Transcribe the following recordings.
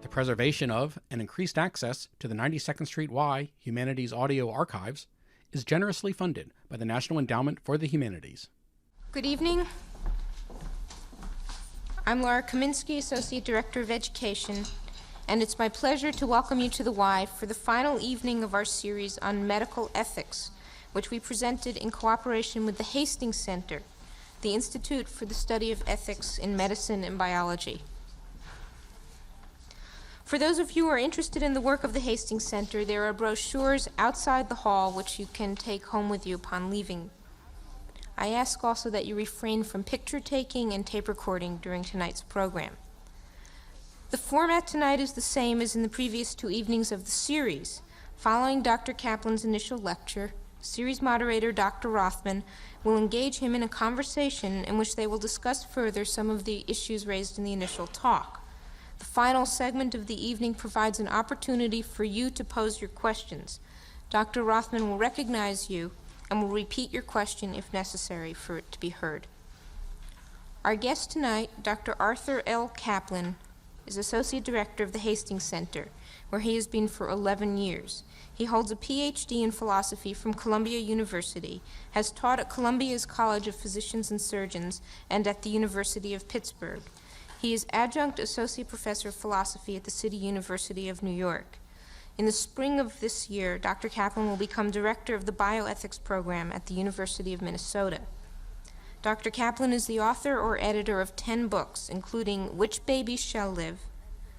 The preservation of and increased access to the 92nd Street Y Humanities Audio Archives is generously funded by the National Endowment for the Humanities. Good evening. I'm Laura Kaminsky, Associate Director of Education, and it's my pleasure to welcome you to the Y for the final evening of our series on medical ethics, which we presented in cooperation with the Hastings Center, the Institute for the Study of Ethics in Medicine and Biology. For those of you who are interested in the work of the Hastings Center, there are brochures outside the hall which you can take home with you upon leaving. I ask also that you refrain from picture taking and tape recording during tonight's program. The format tonight is the same as in the previous two evenings of the series. Following Dr. Caplan's initial lecture, series moderator Dr. Rothman will engage him in a conversation in which they will discuss further some of the issues raised in the initial talk. The final segment of the evening provides an opportunity for you to pose your questions. Dr. Rothman will recognize you and will repeat your question if necessary for it to be heard. Our guest tonight, Dr. Arthur L. Caplan, is Associate Director of the Hastings Center, where he has been for 11 years. He holds a PhD in philosophy from Columbia University, has taught at Columbia's College of Physicians and Surgeons, and at the University of Pittsburgh. He is Adjunct Associate Professor of Philosophy at the City University of New York. In the spring of this year, Dr. Caplan will become Director of the Bioethics Program at the University of Minnesota. Dr. Caplan is the author or editor of 10 books, including Which Babies Shall Live,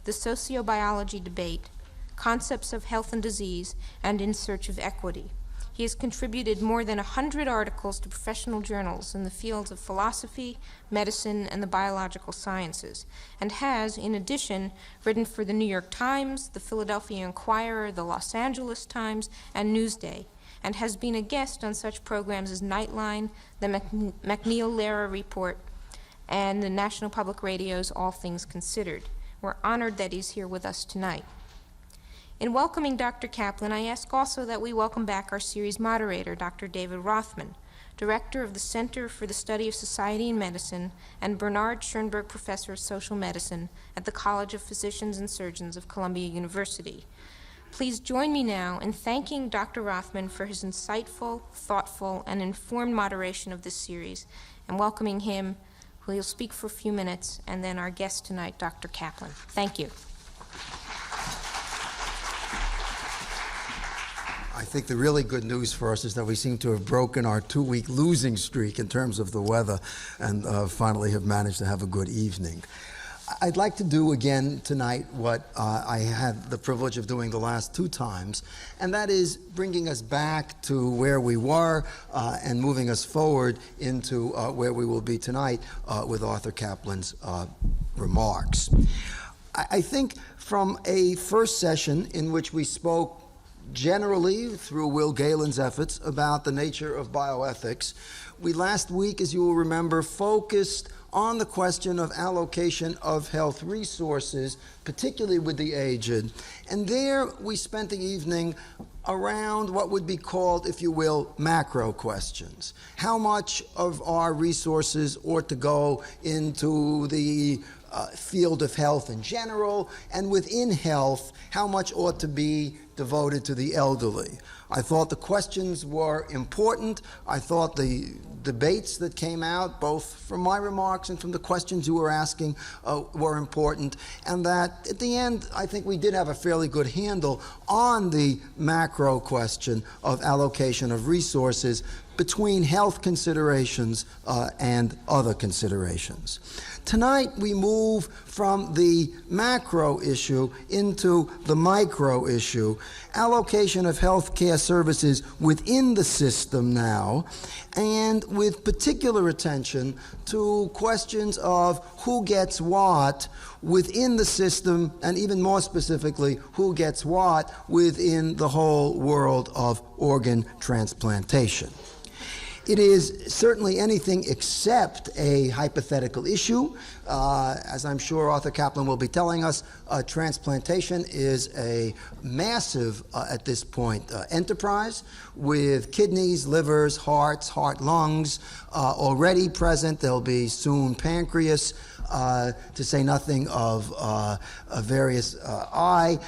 The Sociobiology Debate, Concepts of Health and Disease, and In Search of Equity. He has contributed more than 100 articles to professional journals in the fields of philosophy, medicine, and the biological sciences, and has, in addition, written for the New York Times, the Philadelphia Inquirer, the Los Angeles Times, and Newsday, and has been a guest on such programs as Nightline, the MacNeil-Lehrer Report, and the National Public Radio's All Things Considered. We're honored that he's here with us tonight. In welcoming Dr. Caplan, I ask also that we welcome back our series moderator, Dr. David Rothman, Director of the Center for the Study of Society and Medicine, and Bernard Schoenberg Professor of Social Medicine at the College of Physicians and Surgeons of Columbia University. Please join me now in thanking Dr. Rothman for his insightful, thoughtful, and informed moderation of this series, and welcoming him, who will speak for a few minutes, and then our guest tonight, Dr. Caplan. Thank you. I think the really good news for us is that we seem to have broken our 2-week losing streak in terms of the weather and finally have managed to have a good evening. I'd like to do again tonight what I had the privilege of doing the last 2 times, and that is bringing us back to where we were and moving us forward into where we will be tonight with Arthur Caplan's remarks. I think from a first session in which we spoke generally through Will Galen's efforts about the nature of bioethics, we last week, as you will remember, focused on the question of allocation of health resources, particularly with the aged. And there we spent the evening around what would be called, if you will, macro questions. How much of our resources ought to go into the field of health in general, and within health, how much ought to be devoted to the elderly. I thought the questions were important. I thought the debates that came out, both from my remarks and from the questions you were asking, were important. And that at the end, I think we did have a fairly good handle on the macro question of allocation of resources between health considerations and other considerations. Tonight, we move from the macro issue into the micro issue, allocation of health care services within the system now, and with particular attention to questions of who gets what within the system, and even more specifically, who gets what within the whole world of organ transplantation. It is certainly anything except a hypothetical issue. As I'm sure Arthur Caplan will be telling us, transplantation is a massive, at this point, enterprise with kidneys, livers, hearts, heart-lungs already present. There'll be soon pancreas, to say nothing of various eye.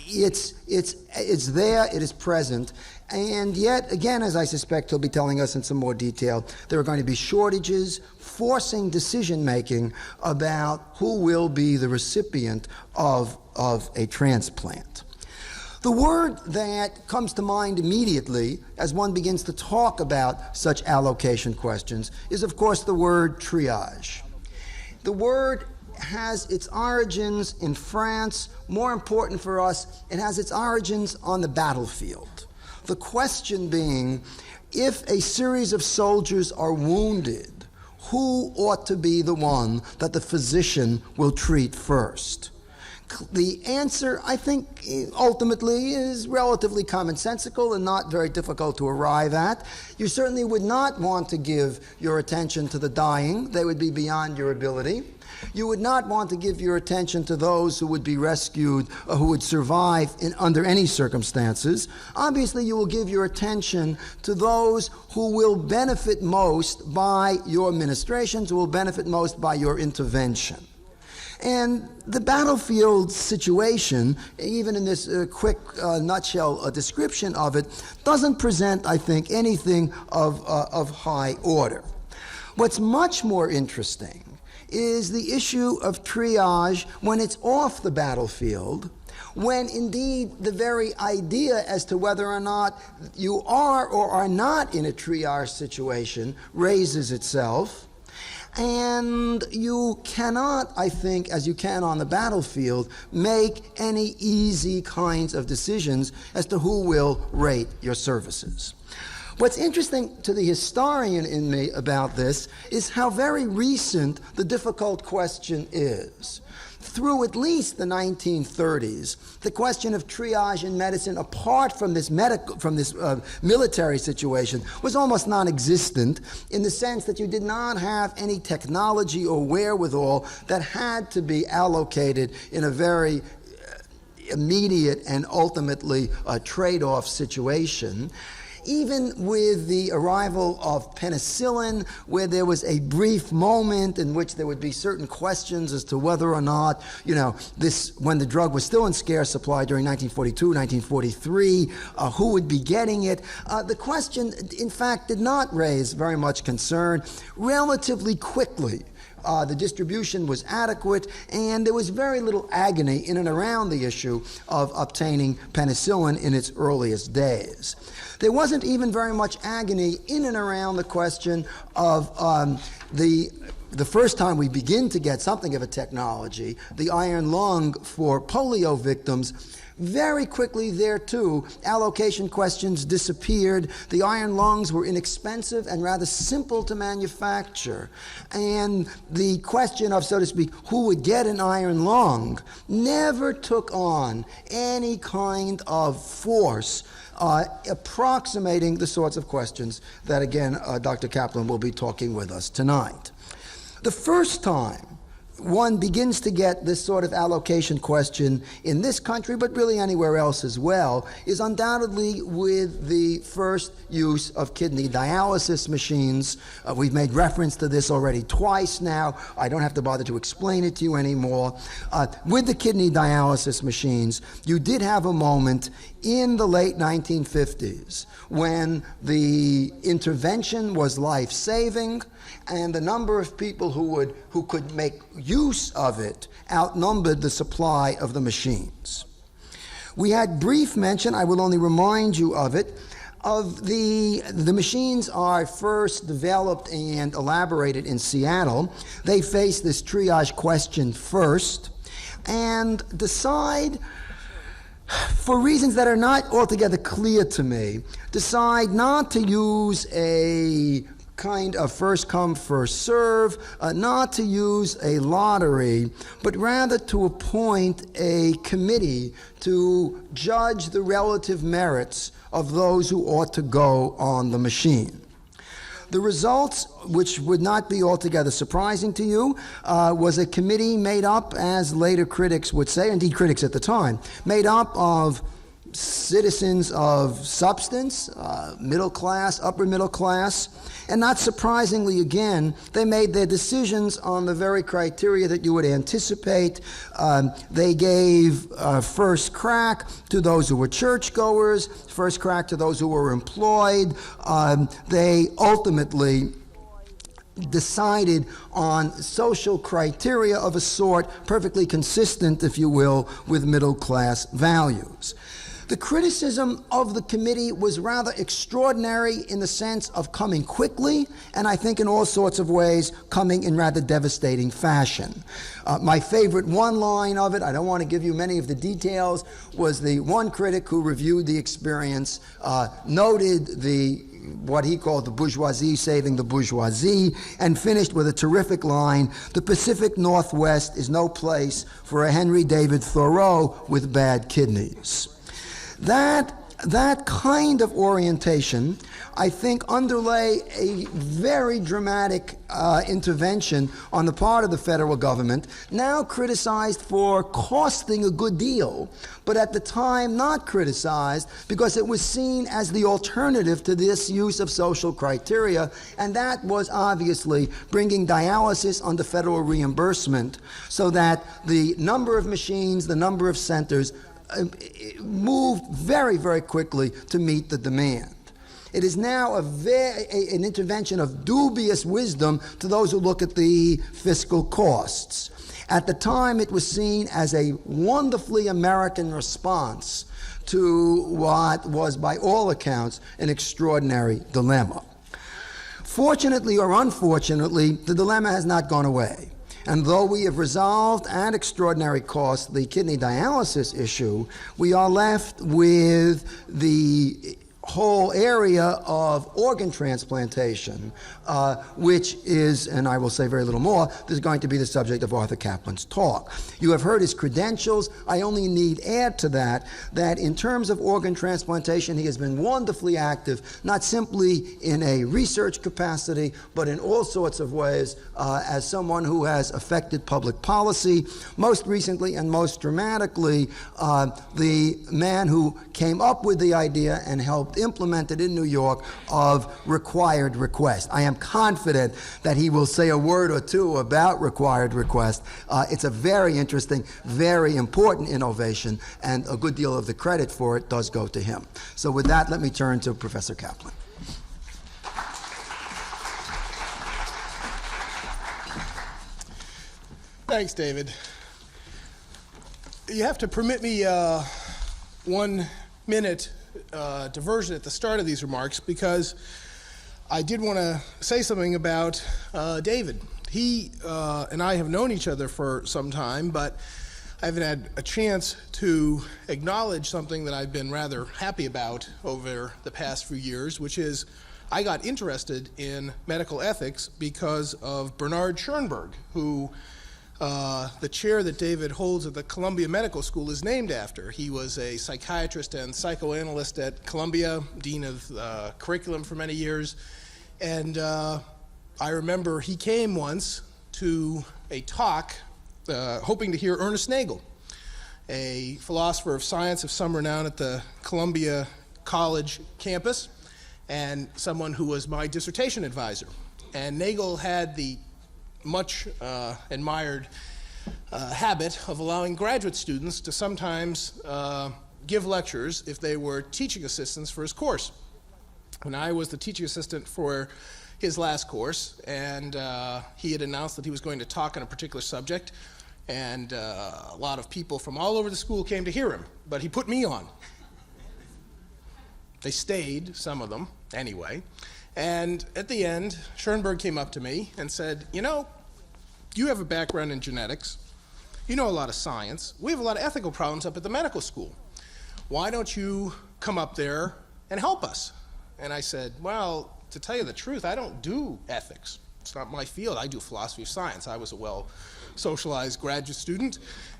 It's there, it is present. And yet, again, as I suspect he'll be telling us in some more detail, there are going to be shortages forcing decision-making about who will be the recipient of a transplant. The word that comes to mind immediately as one begins to talk about such allocation questions is, of course, the word triage. The word has its origins in France. More important for us, it has its origins on the battlefield. The question being, if a series of soldiers are wounded, who ought to be the one that the physician will treat first? The answer, I think, ultimately is relatively commonsensical and not very difficult to arrive at. You certainly would not want to give your attention to the dying. They would be beyond your ability. You would not want to give your attention to those who would be rescued or who would survive under any circumstances. Obviously, you will give your attention to those who will benefit most by your ministrations, who will benefit most by your intervention. And the battlefield situation, even in this quick nutshell description of it, doesn't present, I think, anything of high order. What's much more interesting is the issue of triage when it's off the battlefield, when indeed the very idea as to whether or not you are or are not in a triage situation raises itself. And you cannot, I think, as you can on the battlefield, make any easy kinds of decisions as to who will rate your services. What's interesting to the historian in me about this is how very recent the difficult question is. Through at least the 1930s, the question of triage in medicine, apart from this military situation, was almost non-existent in the sense that you did not have any technology or wherewithal that had to be allocated in a very immediate and ultimately trade-off situation. Even with the arrival of penicillin, where there was a brief moment in which there would be certain questions as to whether or not, when the drug was still in scarce supply during 1942, 1943, who would be getting it, the question, in fact, did not raise very much concern. Relatively quickly, the distribution was adequate, and there was very little agony in and around the issue of obtaining penicillin in its earliest days. There wasn't even very much agony in and around the question of the first time we begin to get something of a technology, the iron lung for polio victims. Very quickly there, too, allocation questions disappeared. The iron lungs were inexpensive and rather simple to manufacture. And the question of, so to speak, who would get an iron lung never took on any kind of force approximating the sorts of questions that, again, Dr. Caplan will be talking with us tonight. The first time one begins to get this sort of allocation question in this country, but really anywhere else as well, is undoubtedly with the first use of kidney dialysis machines. We've made reference to this already twice now. I don't have to bother to explain it to you anymore. With the kidney dialysis machines, you did have a moment in the late 1950s when the intervention was life-saving, and the number of people who could make use of it outnumbered the supply of the machines. We had brief mention, I will only remind you of it, of the machines are first developed and elaborated in Seattle. They face this triage question first and decide, for reasons that are not altogether clear to me, decide not to use a kind of first come, first serve, not to use a lottery, but rather to appoint a committee to judge the relative merits of those who ought to go on the machine. The results, which would not be altogether surprising to you, was a committee made up, as later critics would say, indeed critics at the time, made up of citizens of substance, middle class, upper middle class, and not surprisingly, again, they made their decisions on the very criteria that you would anticipate. They gave first crack to those who were churchgoers, first crack to those who were employed. They ultimately decided on social criteria of a sort perfectly consistent, if you will, with middle class values. The criticism of the committee was rather extraordinary in the sense of coming quickly, and I think in all sorts of ways coming in rather devastating fashion. My favorite one line of it, I don't want to give you many of the details, was the one critic who reviewed the experience, noted what he called the bourgeoisie saving the bourgeoisie, and finished with a terrific line: "The Pacific Northwest is no place for a Henry David Thoreau with bad kidneys." That kind of orientation, I think, underlay a very dramatic intervention on the part of the federal government, now criticized for costing a good deal, but at the time not criticized because it was seen as the alternative to this use of social criteria, and that was obviously bringing dialysis under federal reimbursement so that the number of machines, the number of centers, moved very, very quickly to meet the demand. It is now an intervention of dubious wisdom to those who look at the fiscal costs. At the time, it was seen as a wonderfully American response to what was, by all accounts, an extraordinary dilemma. Fortunately or unfortunately, the dilemma has not gone away. And though we have resolved at extraordinary cost the kidney dialysis issue, we are left with the whole area of organ transplantation, which is, and I will say very little more, this is going to be the subject of Arthur Caplan's talk. You have heard his credentials. I only need add to that in terms of organ transplantation, he has been wonderfully active, not simply in a research capacity, but in all sorts of ways as someone who has affected public policy. Most recently and most dramatically, the man who came up with the idea and helped implemented in New York of required request. I am confident that he will say a word or two about required request. It's a very interesting, very important innovation, and a good deal of the credit for it does go to him. So with that, let me turn to Professor Caplan. Thanks, David. You have to permit me 1 minute diversion at the start of these remarks, because I did want to say something about David. He and I have known each other for some time, but I haven't had a chance to acknowledge something that I've been rather happy about over the past few years, which is I got interested in medical ethics because of Bernard Schoenberg, who the chair that David holds at the Columbia Medical School is named after. He was a psychiatrist and psychoanalyst at Columbia, dean of curriculum for many years. And I remember he came once to a talk hoping to hear Ernest Nagel, a philosopher of science of some renown at the Columbia College campus, and someone who was my dissertation advisor. And Nagel had the much admired habit of allowing graduate students to sometimes give lectures if they were teaching assistants for his course. And I was the teaching assistant for his last course, and he had announced that he was going to talk on a particular subject, and a lot of people from all over the school came to hear him, but he put me on. They stayed, some of them, anyway. And at the end, Schoenberg came up to me and said, you know, you have a background in genetics. You know a lot of science. We have a lot of ethical problems up at the medical school. Why don't you come up there and help us? And I said, well, to tell you the truth, I don't do ethics. it's not my field. I do philosophy of science. I was a well-socialized graduate student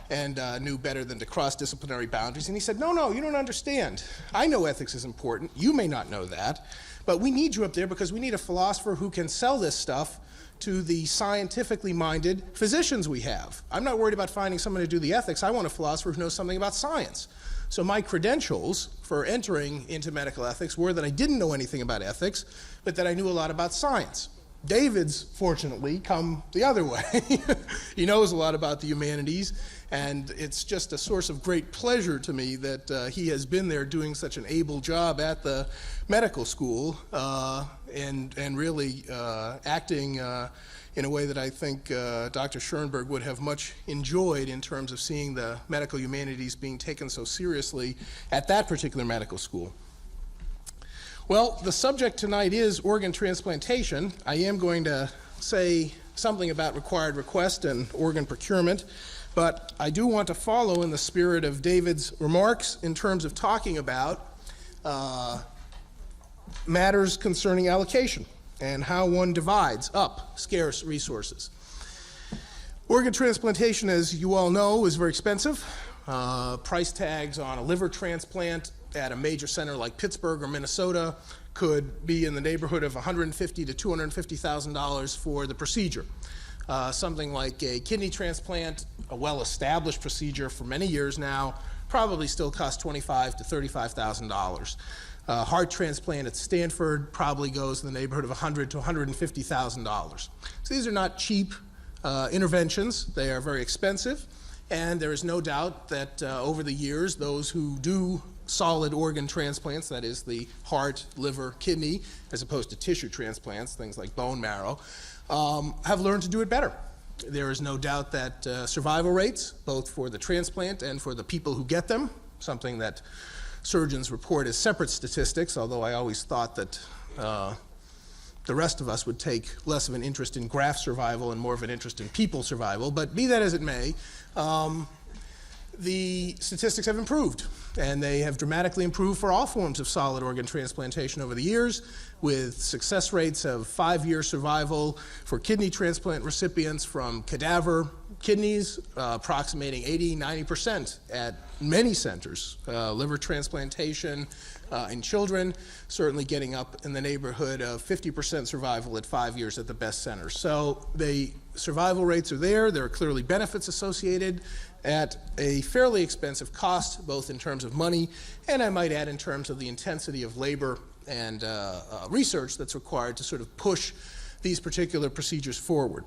and knew better than to cross disciplinary boundaries. And he said, no, you don't understand. I know ethics is important. You may not know that, but we need you up there because we need a philosopher who can sell this stuff to the scientifically minded physicians we have. I'm not worried about finding someone to do the ethics. I want a philosopher who knows something about science. So my credentials for entering into medical ethics were that I didn't know anything about ethics, but that I knew a lot about science. David's, fortunately, come the other way. He knows a lot about the humanities, and it's just a source of great pleasure to me that he has been there doing such an able job at the medical school and really acting in a way that I think Dr. Schoenberg would have much enjoyed in terms of seeing the medical humanities being taken so seriously at that particular medical school. Well, the subject tonight is organ transplantation. I am going to say something about required request and organ procurement, but I do want to follow in the spirit of David's remarks in terms of talking about matters concerning allocation and how one divides up scarce resources. Organ transplantation, as you all know, is very expensive. Price tags on a liver transplant at a major center like Pittsburgh or Minnesota could be in the neighborhood of $150,000 to $250,000 for the procedure. Something like a kidney transplant, a well-established procedure for many years now, probably still costs $25,000 to $35,000. Heart transplant at Stanford probably goes in the neighborhood of $100,000 to $150,000. So these are not cheap interventions. They are very expensive, and there is no doubt that over the years, those who do solid organ transplants, that is the heart, liver, kidney, as opposed to tissue transplants, things like bone marrow, have learned to do it better. There is no doubt that survival rates, both for the transplant and for the people who get them, something that surgeons report as separate statistics, although I always thought that the rest of us would take less of an interest in graft survival and more of an interest in people survival. But be that as it may, the statistics have improved, and they have dramatically improved for all forms of solid organ transplantation over the years, with success rates of 5-year survival for kidney transplant recipients from cadaver kidneys approximating 80–90% at many centers. Liver transplantation in children certainly getting up in the neighborhood of 50% survival at 5 years at the best centers. So the survival rates are there. There are clearly benefits associated at a fairly expensive cost, both in terms of money and, I might add, in terms of the intensity of labor and research that's required to sort of push these particular procedures forward.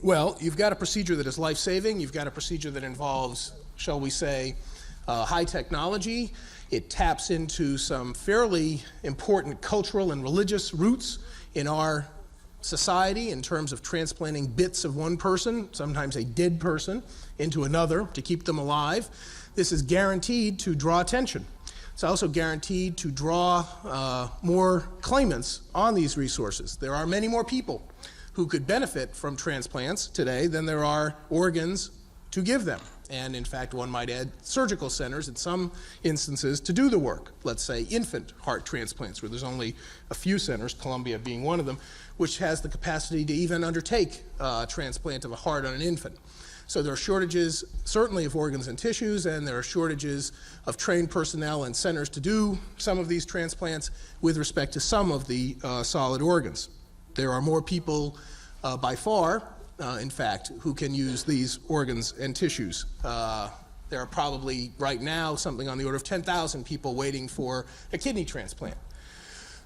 Well, you've got a procedure that is life-saving. You've got a procedure that involves, shall we say, high technology. It taps into some fairly important cultural and religious roots in our society in terms of transplanting bits of one person, sometimes a dead person, into another to keep them alive. This is guaranteed to draw attention. It's also guaranteed to draw more claimants on these resources. There are many more people who could benefit from transplants today than there are organs to give them. And in fact, one might add surgical centers in some instances to do the work. Let's say infant heart transplants, where there's only a few centers, Columbia being one of them, which has the capacity to even undertake a transplant of a heart on an infant. So there are shortages, certainly, of organs and tissues, and there are shortages of trained personnel and centers to do some of these transplants with respect to some of the solid organs. There are more people by far, in fact, who can use these organs and tissues. There are probably right now something on the order of 10,000 people waiting for a kidney transplant.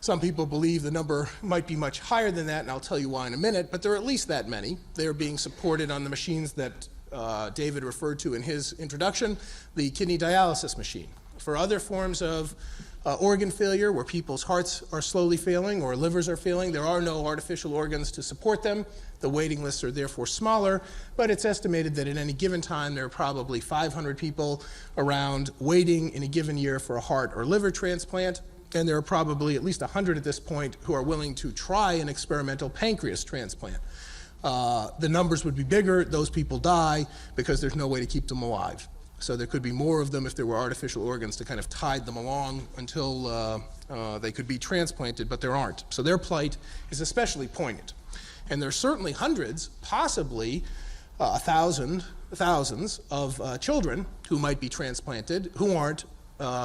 Some people believe the number might be much higher than that, and I'll tell you why in a minute, but there are at least that many. They're being supported on the machines that David referred to in his introduction, the kidney dialysis machine. For other forms of organ failure, where people's hearts are slowly failing or livers are failing, there are no artificial organs to support them. The waiting lists are therefore smaller, but it's estimated that at any given time there are probably 500 people around waiting in a given year for a heart or liver transplant, and there are probably at least 100 at this point who are willing to try an experimental pancreas transplant. The numbers would be bigger. Those people die because there's no way to keep them alive. So there could be more of them if there were artificial organs to kind of tide them along until they could be transplanted, but there aren't. So their plight is especially poignant. And there's certainly hundreds, possibly thousands of children who might be transplanted who aren't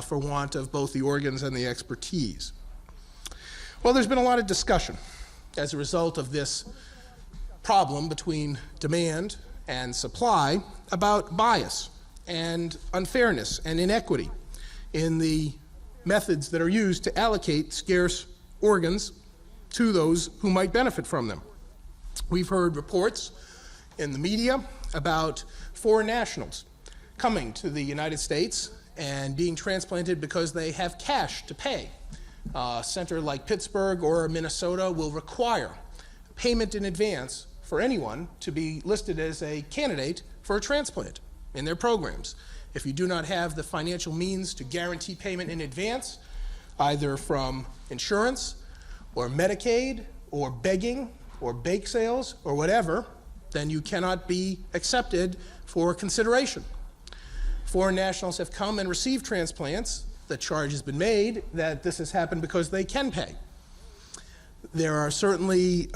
for want of both the organs and the expertise. Well, there's been a lot of discussion as a result of this problem between demand and supply about bias and unfairness and inequity in the methods that are used to allocate scarce organs to those who might benefit from them. We've heard reports in the media about foreign nationals coming to the United States and being transplanted because they have cash to pay. A center like Pittsburgh or Minnesota will require payment in advance for anyone to be listed as a candidate for a transplant in their programs. If you do not have the financial means to guarantee payment in advance, either from insurance or Medicaid or begging or bake sales or whatever, then you cannot be accepted for consideration. Foreign nationals have come and received transplants. The charge has been made that this has happened because they can pay. There are certainly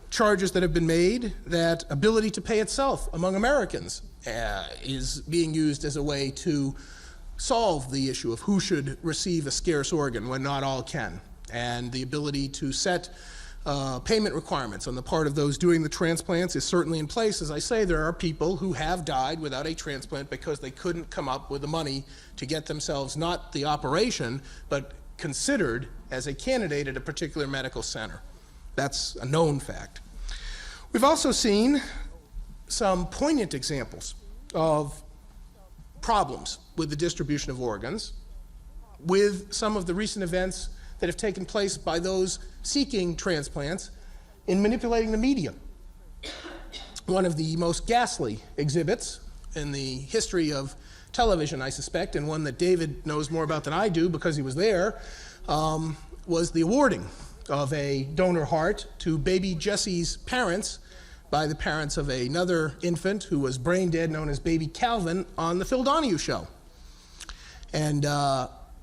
charges that have been made that ability to pay itself among Americans is being used as a way to solve the issue of who should receive a scarce organ when not all can, and the ability to set payment requirements on the part of those doing the transplants is certainly in place. As I say, there are people who have died without a transplant because they couldn't come up with the money to get themselves not the operation, but considered as a candidate at a particular medical center. That's a known fact. We've also seen some poignant examples of problems with the distribution of organs with some of the recent events that have taken place by those seeking transplants in manipulating the media. One of the most ghastly exhibits in the history of television, I suspect, and one that David knows more about than I do because he was there, was the awarding of a donor heart to baby Jesse's parents by the parents of another infant who was brain dead, known as baby Calvin, on the Phil Donahue show. And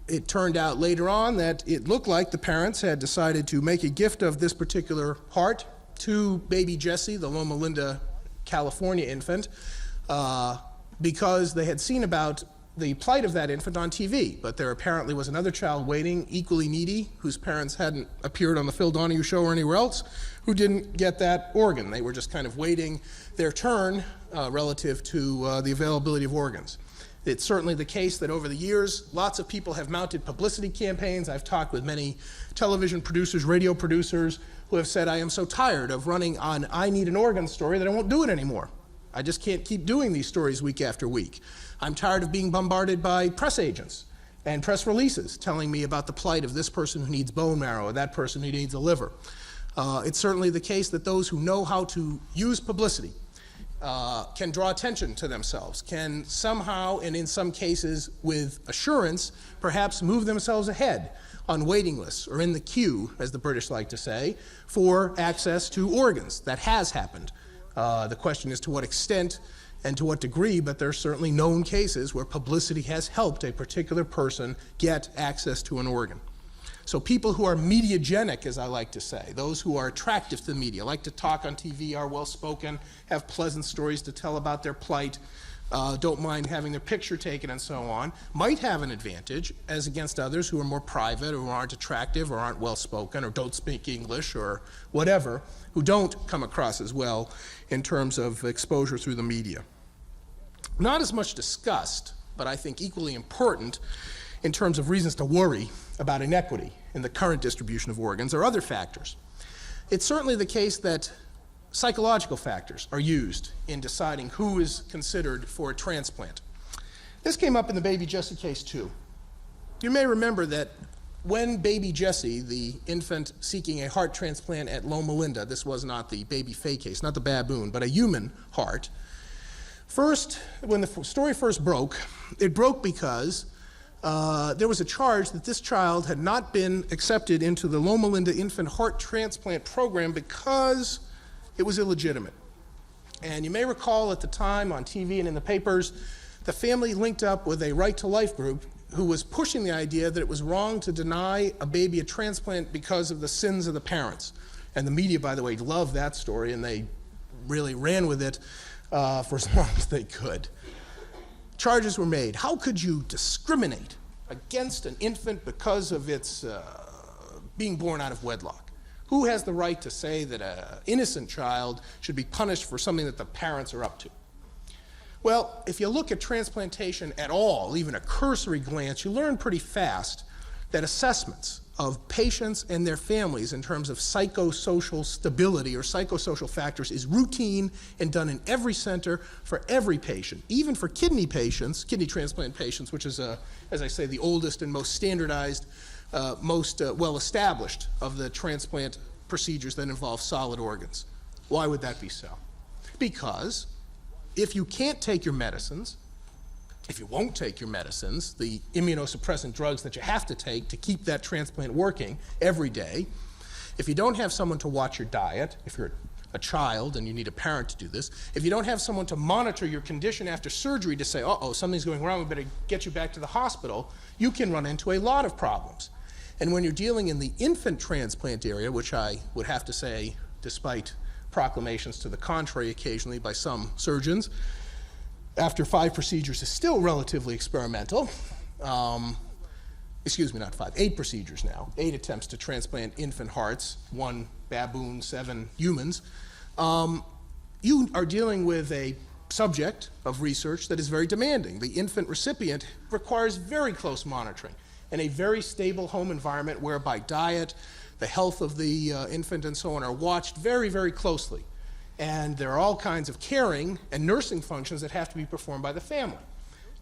it turned out later on that it looked like the parents had decided to make a gift of this particular heart to baby Jesse, the Loma Linda, California infant, because they had seen about the plight of that infant on TV. But there apparently was another child waiting, equally needy, whose parents hadn't appeared on the Phil Donahue show or anywhere else, who didn't get that organ. They were just kind of waiting their turn relative to the availability of organs. It's certainly the case that over the years, lots of people have mounted publicity campaigns. I've talked with many television producers, radio producers, who have said, I am so tired of running on I need an organ story that I won't do it anymore. I just can't keep doing these stories week after week. I'm tired of being bombarded by press agents and press releases telling me about the plight of this person who needs bone marrow or that person who needs a liver. It's certainly the case that those who know how to use publicity can draw attention to themselves, can somehow, and in some cases with assurance, perhaps move themselves ahead on waiting lists or in the queue, as the British like to say, for access to organs. That has happened. The question is to what extent and to what degree, but there are certainly known cases where publicity has helped a particular person get access to an organ. So people who are mediagenic, as I like to say, those who are attractive to the media, like to talk on TV, are well-spoken, have pleasant stories to tell about their plight, don't mind having their picture taken and so on, might have an advantage as against others who are more private or who aren't attractive or aren't well-spoken or don't speak English or whatever, who don't come across as well in terms of exposure through the media. Not as much discussed, but I think equally important in terms of reasons to worry about inequity in the current distribution of organs are other factors. It's certainly the case that psychological factors are used in deciding who is considered for a transplant. This came up in the baby Jesse case too. You may remember that when baby Jesse, the infant seeking a heart transplant at Loma Linda, this was not the baby Faye case, not the baboon, but a human heart. First, when the story first broke, it broke because there was a charge that this child had not been accepted into the Loma Linda infant heart transplant program because it was illegitimate. And you may recall at the time on TV and in the papers, the family linked up with a Right to Life group who was pushing the idea that it was wrong to deny a baby a transplant because of the sins of the parents. And the media, by the way, loved that story, and they really ran with it for as long as they could. Charges were made. How could you discriminate against an infant because of its being born out of wedlock? Who has the right to say that an innocent child should be punished for something that the parents are up to? Well, if you look at transplantation at all, even a cursory glance, you learn pretty fast that assessments of patients and their families in terms of psychosocial stability or psychosocial factors is routine and done in every center for every patient, even for kidney patients, kidney transplant patients, which is, as I say, the oldest and most standardized, most well-established of the transplant procedures that involve solid organs. Why would that be so? Because if you can't take your medicines, if you won't take your medicines, the immunosuppressant drugs that you have to take to keep that transplant working every day, if you don't have someone to watch your diet, if you're a child and you need a parent to do this, if you don't have someone to monitor your condition after surgery to say, uh-oh, something's going wrong, we better get you back to the hospital, you can run into a lot of problems. And when you're dealing in the infant transplant area, which I would have to say, despite proclamations to the contrary occasionally by some surgeons, after 5 procedures is still relatively experimental. Excuse me, not 5, 8 procedures now. 8 attempts to transplant infant hearts, 1 baboon, 7 humans. You are dealing with a subject of research that is very demanding. The infant recipient requires very close monitoring and a very stable home environment whereby diet, the health of the infant and so on are watched very, very closely. And there are all kinds of caring and nursing functions that have to be performed by the family.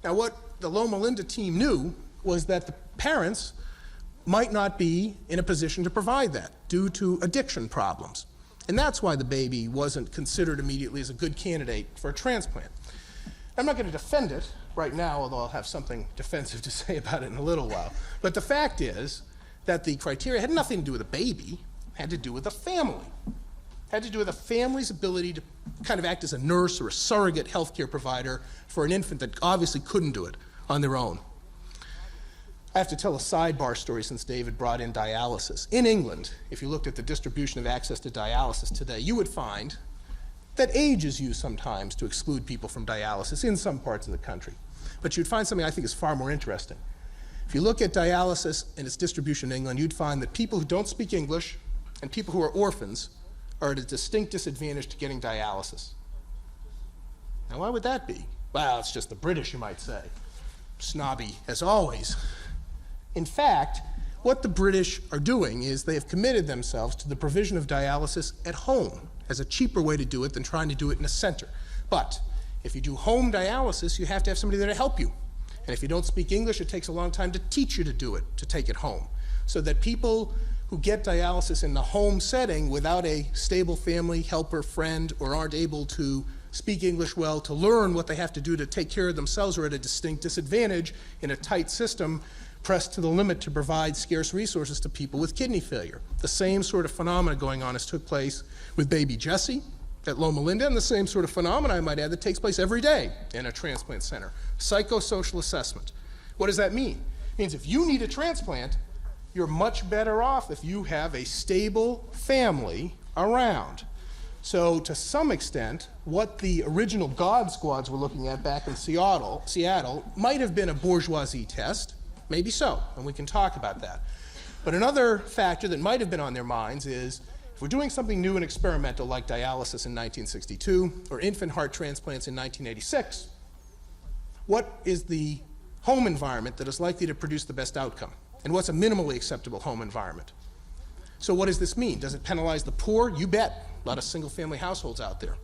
Now, what the Loma Linda team knew was that the parents might not be in a position to provide that due to addiction problems. And that's why the baby wasn't considered immediately as a good candidate for a transplant. I'm not going to defend it right now, although I'll have something defensive to say about it in a little while. But the fact is that the criteria had nothing to do with a baby, it had to do with a family. Had to do with a family's ability to kind of act as a nurse or a surrogate healthcare provider for an infant that obviously couldn't do it on their own. I have to tell a sidebar story since David brought in dialysis. In England, if you looked at the distribution of access to dialysis today, you would find that age is used sometimes to exclude people from dialysis in some parts of the country. But you'd find something I think is far more interesting. If you look at dialysis and its distribution in England, you'd find that people who don't speak English and people who are orphans are at a distinct disadvantage to getting dialysis. Now, why would that be? Well, it's just the British, you might say. Snobby, as always. In fact, what the British are doing is they have committed themselves to the provision of dialysis at home as a cheaper way to do it than trying to do it in a center. But if you do home dialysis, you have to have somebody there to help you. And if you don't speak English, it takes a long time to teach you to do it, to take it home. So that people who get dialysis in the home setting without a stable family, helper, friend, or aren't able to speak English well to learn what they have to do to take care of themselves are at a distinct disadvantage in a tight system pressed to the limit to provide scarce resources to people with kidney failure. The same sort of phenomena going on as took place with baby Jessie at Loma Linda, and the same sort of phenomena, I might add, that takes place every day in a transplant center. Psychosocial assessment. What does that mean? It means if you need a transplant, you're much better off if you have a stable family around. So to some extent, what the original God Squads were looking at back in Seattle might have been a bourgeoisie test, maybe so, and we can talk about that. But another factor that might have been on their minds is, if we're doing something new and experimental like dialysis in 1962 or infant heart transplants in 1986, what is the home environment that is likely to produce the best outcome? And what's a minimally acceptable home environment? So what does this mean? Does it penalize the poor? You bet. A lot of single-family households out there.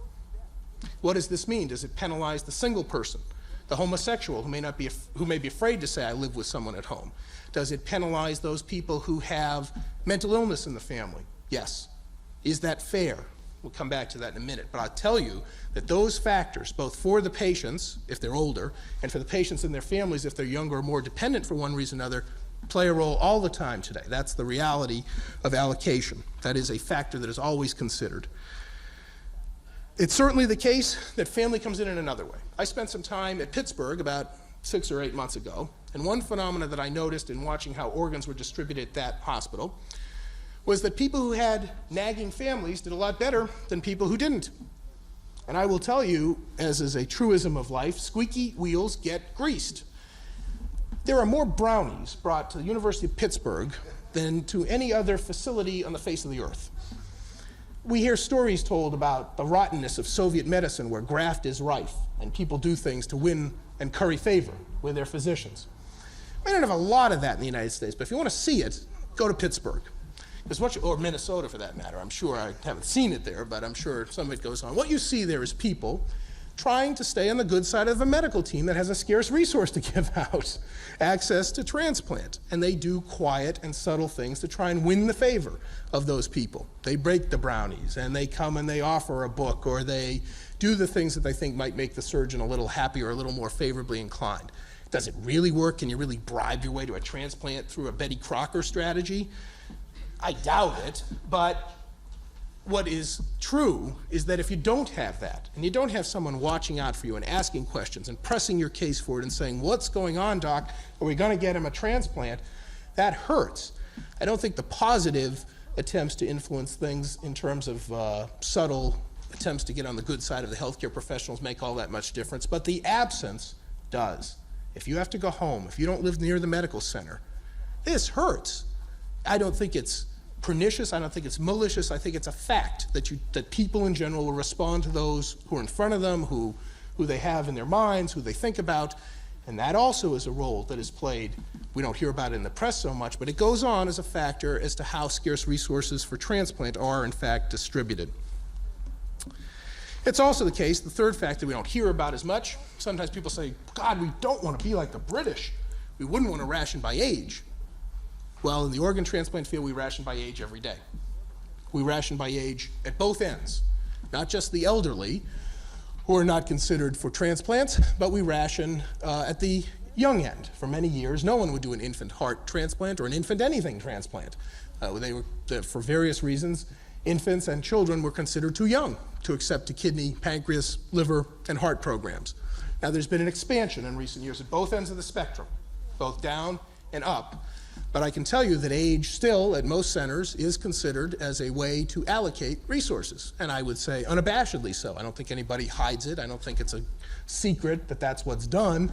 What does this mean? Does it penalize the single person, the homosexual who may be afraid to say, I live with someone at home? Does it penalize those people who have mental illness in the family? Yes. Is that fair? We'll come back to that in a minute. But I'll tell you that those factors, both for the patients, if they're older, and for the patients and their families, if they're younger or more dependent for one reason or another, play a role all the time today. That's the reality of allocation. That is a factor that is always considered. It's certainly the case that family comes in another way. I spent some time at Pittsburgh about 6 or 8 months ago, and one phenomena that I noticed in watching how organs were distributed at that hospital was that people who had nagging families did a lot better than people who didn't. And I will tell you, as is a truism of life, squeaky wheels get greased. There are more brownies brought to the University of Pittsburgh than to any other facility on the face of the earth. We hear stories told about the rottenness of Soviet medicine where graft is rife and people do things to win and curry favor with their physicians. We don't have a lot of that in the United States, but if you want to see it, go to Pittsburgh. Or Minnesota for that matter. I'm sure I haven't seen it there, but I'm sure some of it goes on. What you see there is people trying to stay on the good side of a medical team that has a scarce resource to give out, access to transplant. And they do quiet and subtle things to try and win the favor of those people. They break the brownies, and they come and they offer a book, or they do the things that they think might make the surgeon a little happier, a little more favorably inclined. Does it really work? Can you really bribe your way to a transplant through a Betty Crocker strategy? I doubt it, but what is true is that if you don't have that, and you don't have someone watching out for you and asking questions and pressing your case forward and saying, what's going on, doc? Are we going to get him a transplant? That hurts. I don't think the positive attempts to influence things in terms of subtle attempts to get on the good side of the healthcare professionals make all that much difference, but the absence does. If you have to go home, if you don't live near the medical center, this hurts. I don't think it's pernicious, I don't think it's malicious, I think it's a fact that people in general will respond to those who are in front of them, who they have in their minds, who they think about, and that also is a role that is played. We don't hear about it in the press so much, but it goes on as a factor as to how scarce resources for transplant are in fact distributed. It's also the case, the third factor we don't hear about as much, sometimes people say, God, we don't want to be like the British. We wouldn't want to ration by age. Well, in the organ transplant field, we ration by age every day. We ration by age at both ends, not just the elderly, who are not considered for transplants, but we ration at the young end. For many years, no one would do an infant heart transplant or an infant anything transplant. For various reasons, infants and children were considered too young to accept a kidney, pancreas, liver, and heart programs. Now, there's been an expansion in recent years at both ends of the spectrum, both down and up. But I can tell you that age still, at most centers, is considered as a way to allocate resources. And I would say unabashedly so. I don't think anybody hides it. I don't think it's a secret that that's what's done.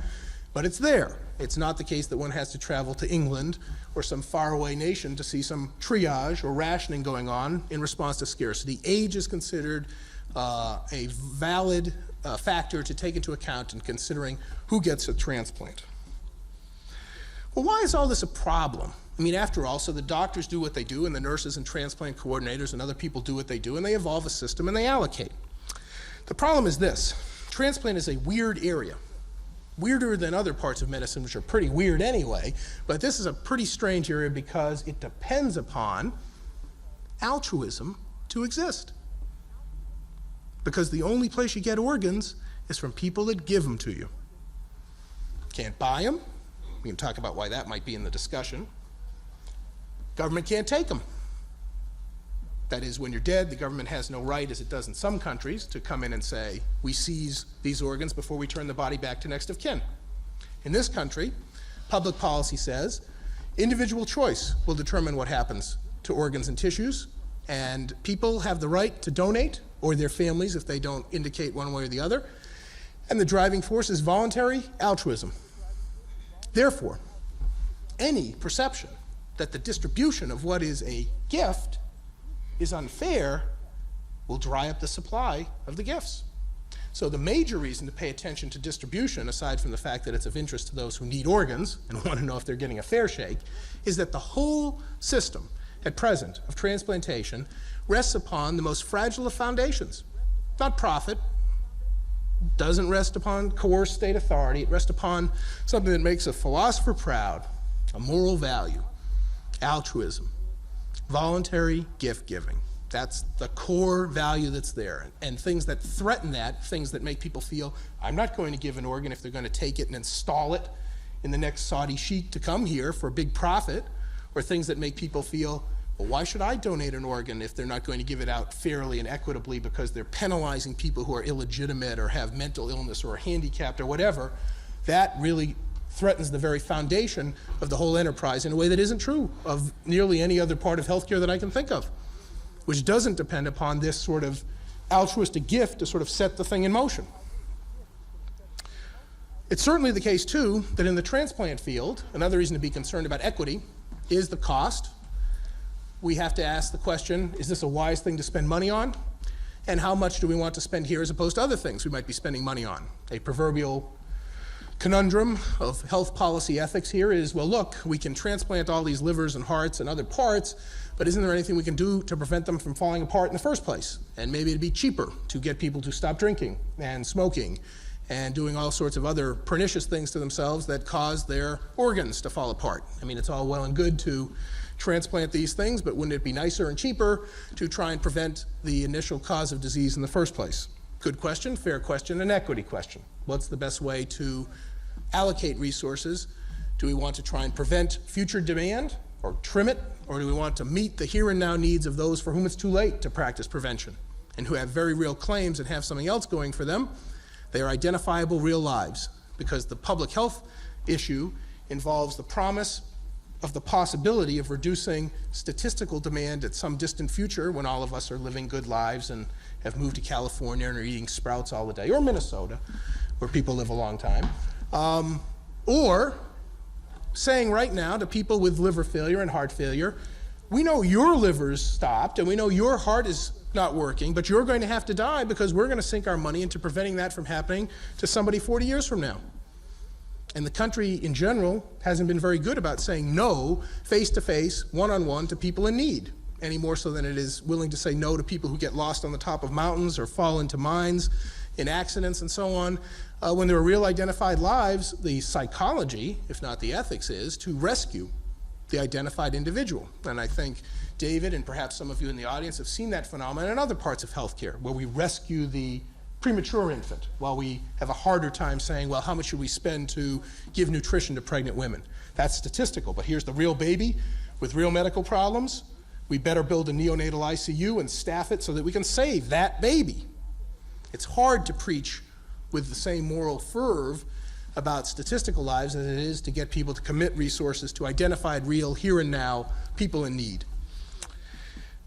But it's there. It's not the case that one has to travel to England or some faraway nation to see some triage or rationing going on in response to scarcity. Age is considered a valid factor to take into account in considering who gets a transplant. Well, why is all this a problem? I mean, after all, so the doctors do what they do, and the nurses and transplant coordinators and other people do what they do, and they evolve a system and they allocate. The problem is this: transplant is a weird area. Weirder than other parts of medicine, which are pretty weird anyway, but this is a pretty strange area because it depends upon altruism to exist. Because the only place you get organs is from people that give them to you. Can't buy them. We can talk about why that might be in the discussion. Government can't take them. That is, when you're dead, the government has no right, as it does in some countries, to come in and say, we seize these organs before we turn the body back to next of kin. In this country, public policy says individual choice will determine what happens to organs and tissues, and people have the right to donate, or their families if they don't indicate one way or the other, and the driving force is voluntary altruism. Therefore, any perception that the distribution of what is a gift is unfair will dry up the supply of the gifts. So the major reason to pay attention to distribution, aside from the fact that it's of interest to those who need organs and want to know if they're getting a fair shake, is that the whole system at present of transplantation rests upon the most fragile of foundations. Not profit, doesn't rest upon coerced state authority, it rests upon something that makes a philosopher proud, a moral value, altruism, voluntary gift giving. That's the core value that's there. And things that threaten that, things that make people feel, I'm not going to give an organ if they're going to take it and install it in the next Saudi sheikh to come here for a big profit, or things that make people feel, well, why should I donate an organ if they're not going to give it out fairly and equitably because they're penalizing people who are illegitimate or have mental illness or are handicapped or whatever. That really threatens the very foundation of the whole enterprise in a way that isn't true of nearly any other part of healthcare that I can think of, which doesn't depend upon this sort of altruistic gift to sort of set the thing in motion. It's certainly the case, too, that in the transplant field, another reason to be concerned about equity is the cost. We have to ask the question, is this a wise thing to spend money on? And how much do we want to spend here as opposed to other things we might be spending money on? A proverbial conundrum of health policy ethics here is, well, look, we can transplant all these livers and hearts and other parts, but isn't there anything we can do to prevent them from falling apart in the first place? And maybe it'd be cheaper to get people to stop drinking and smoking and doing all sorts of other pernicious things to themselves that cause their organs to fall apart. I mean, it's all well and good to transplant these things, but wouldn't it be nicer and cheaper to try and prevent the initial cause of disease in the first place? Good question, fair question, an equity question. What's the best way to allocate resources? Do we want to try and prevent future demand or trim it, or do we want to meet the here and now needs of those for whom it's too late to practice prevention and who have very real claims and have something else going for them? They are identifiable real lives, because the public health issue involves the promise of the possibility of reducing statistical demand at some distant future when all of us are living good lives and have moved to California and are eating sprouts all the day, or Minnesota, where people live a long time, or saying right now to people with liver failure and heart failure, we know your liver's stopped and we know your heart is not working, but you're going to have to die because we're going to sink our money into preventing that from happening to somebody 40 years from now. And the country in general hasn't been very good about saying no face-to-face, one-on-one to people in need, any more so than it is willing to say no to people who get lost on the top of mountains or fall into mines in accidents and so on. When there are real identified lives, the psychology, if not the ethics, is to rescue the identified individual. And I think David and perhaps some of you in the audience have seen that phenomenon in other parts of healthcare, where we rescue the premature infant while we have a harder time saying, well, how much should we spend to give nutrition to pregnant women? That's statistical, but here's the real baby with real medical problems. We better build a neonatal ICU and staff it so that we can save that baby. It's hard to preach with the same moral fervor about statistical lives as it is to get people to commit resources to identified real here and now people in need.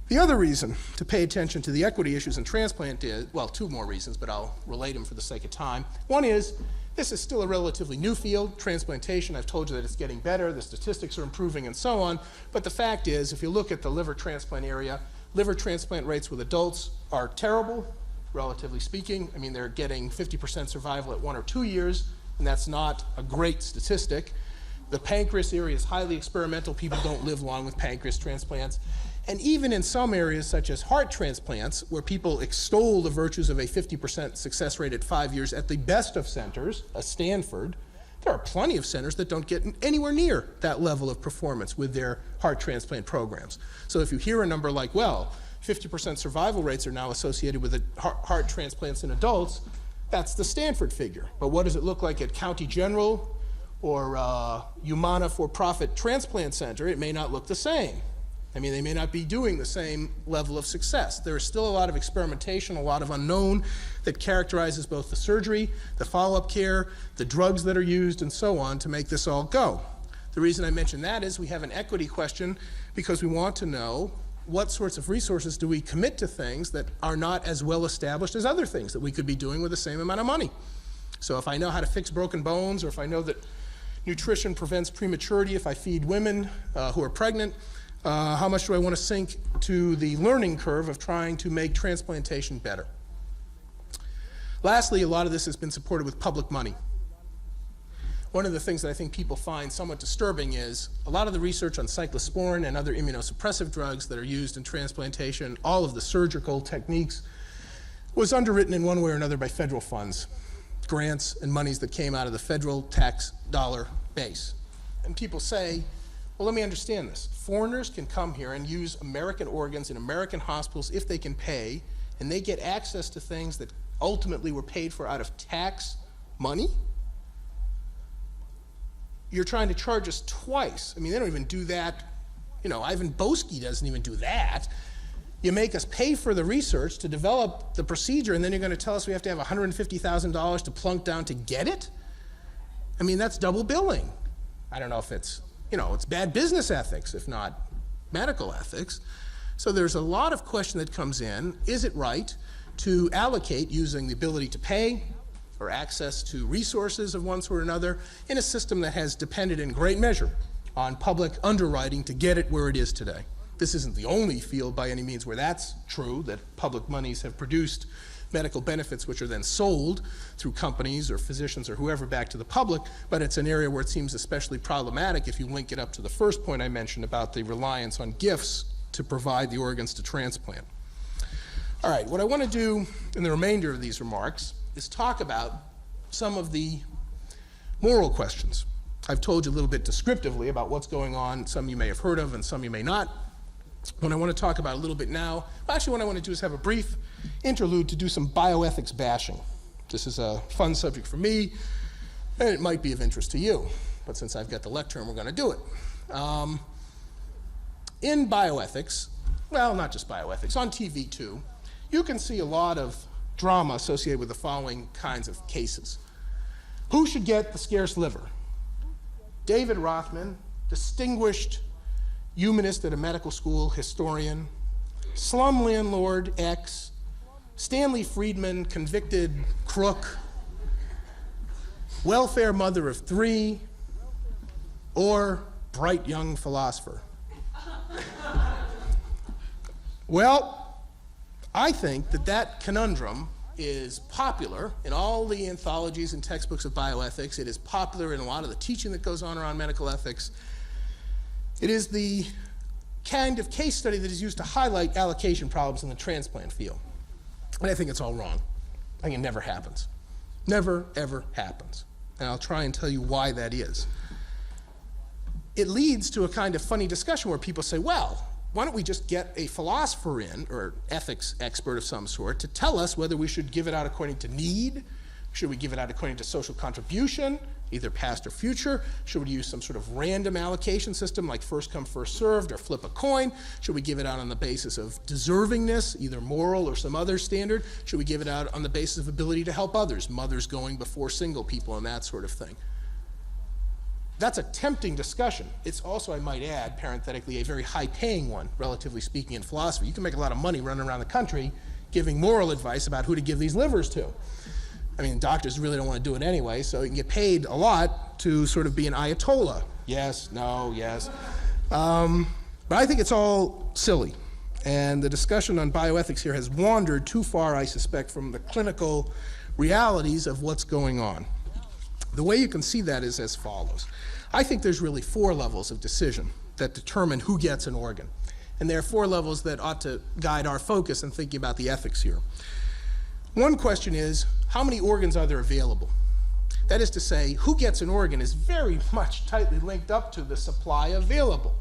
The other reason to pay attention to the equity issues in transplant is, well, two more reasons, but I'll relate them for the sake of time. One is, this is still a relatively new field, transplantation. I've told you that it's getting better, the statistics are improving and so on, but the fact is, if you look at the liver transplant area, liver transplant rates with adults are terrible, relatively speaking. I mean, they're getting 50% survival at 1 or 2 years, and that's not a great statistic. The pancreas area is highly experimental. People don't live long with pancreas transplants. And even in some areas, such as heart transplants, where people extol the virtues of a 50% success rate at 5 years at the best of centers, Stanford, there are plenty of centers that don't get anywhere near that level of performance with their heart transplant programs. So if you hear a number like, well, 50% survival rates are now associated with heart transplants in adults, that's the Stanford figure. But what does it look like at County General or Humana for-profit transplant center? It may not look the same. I mean, they may not be doing the same level of success. There is still a lot of experimentation, a lot of unknown that characterizes both the surgery, the follow-up care, the drugs that are used, and so on to make this all go. The reason I mention that is we have an equity question because we want to know what sorts of resources do we commit to things that are not as well established as other things that we could be doing with the same amount of money. So if I know how to fix broken bones, or if I know that nutrition prevents prematurity if I feed women who are pregnant, how much do I want to sink to the learning curve of trying to make transplantation better? Lastly, a lot of this has been supported with public money. One of the things that I think people find somewhat disturbing is a lot of the research on cyclosporin and other immunosuppressive drugs that are used in transplantation, all of the surgical techniques, was underwritten in one way or another by federal funds, grants and monies that came out of the federal tax dollar base. And people say, well, let me understand this. Foreigners can come here and use American organs in American hospitals if they can pay, and they get access to things that ultimately were paid for out of tax money? You're trying to charge us twice. I mean, they don't even do that. You know, Ivan Boesky doesn't even do that. You make us pay for the research to develop the procedure, and then you're going to tell us we have to have $150,000 to plunk down to get it? I mean, that's double billing. I don't know if it's, it's bad business ethics, if not medical ethics. So there's a lot of question that comes in. Is it right to allocate using the ability to pay or access to resources of one sort or another in a system that has depended in great measure on public underwriting to get it where it is today? This isn't the only field by any means where that's true, that public monies have produced medical benefits which are then sold through companies or physicians or whoever back to the public, but it's an area where it seems especially problematic if you link it up to the first point I mentioned about the reliance on gifts to provide the organs to transplant. All right, what I want to do in the remainder of these remarks is talk about some of the moral questions. I've told you a little bit descriptively about what's going on, some you may have heard of and some you may not. What I want to talk about a little bit now, actually what I want to do is have a brief interlude to do some bioethics bashing. This is a fun subject for me, and it might be of interest to you, but since I've got the lectern, we're going to do it. In bioethics, well, not just bioethics, on TV too, you can see a lot of drama associated with the following kinds of cases. Who should get the scarce liver? David Rothman, distinguished humanist at a medical school, historian, slum landlord X, Stanley Friedman, convicted crook, welfare mother of 3, or bright young philosopher. Well, I think that conundrum is popular in all the anthologies and textbooks of bioethics. It is popular in a lot of the teaching that goes on around medical ethics. It is the kind of case study that is used to highlight allocation problems in the transplant field. And I think it's all wrong. I think it never happens. Never, ever happens. And I'll try and tell you why that is. It leads to a kind of funny discussion where people say, well, why don't we just get a philosopher in, or ethics expert of some sort, to tell us whether we should give it out according to need, should we give it out according to social contribution, either past or future, should we use some sort of random allocation system like first come, first served, or flip a coin, should we give it out on the basis of deservingness, either moral or some other standard, should we give it out on the basis of ability to help others, mothers going before single people and that sort of thing. That's a tempting discussion. It's also, I might add, parenthetically, a very high-paying one, relatively speaking, in philosophy. You can make a lot of money running around the country giving moral advice about who to give these livers to. I mean, doctors really don't want to do it anyway, so you can get paid a lot to sort of be an ayatollah. Yes, no, yes. But I think it's all silly. And the discussion on bioethics here has wandered too far, I suspect, from the clinical realities of what's going on. The way you can see that is as follows. I think there's really 4 levels of decision that determine who gets an organ. And there are 4 levels that ought to guide our focus in thinking about the ethics here. One question is, how many organs are there available? That is to say, who gets an organ is very much tightly linked up to the supply available.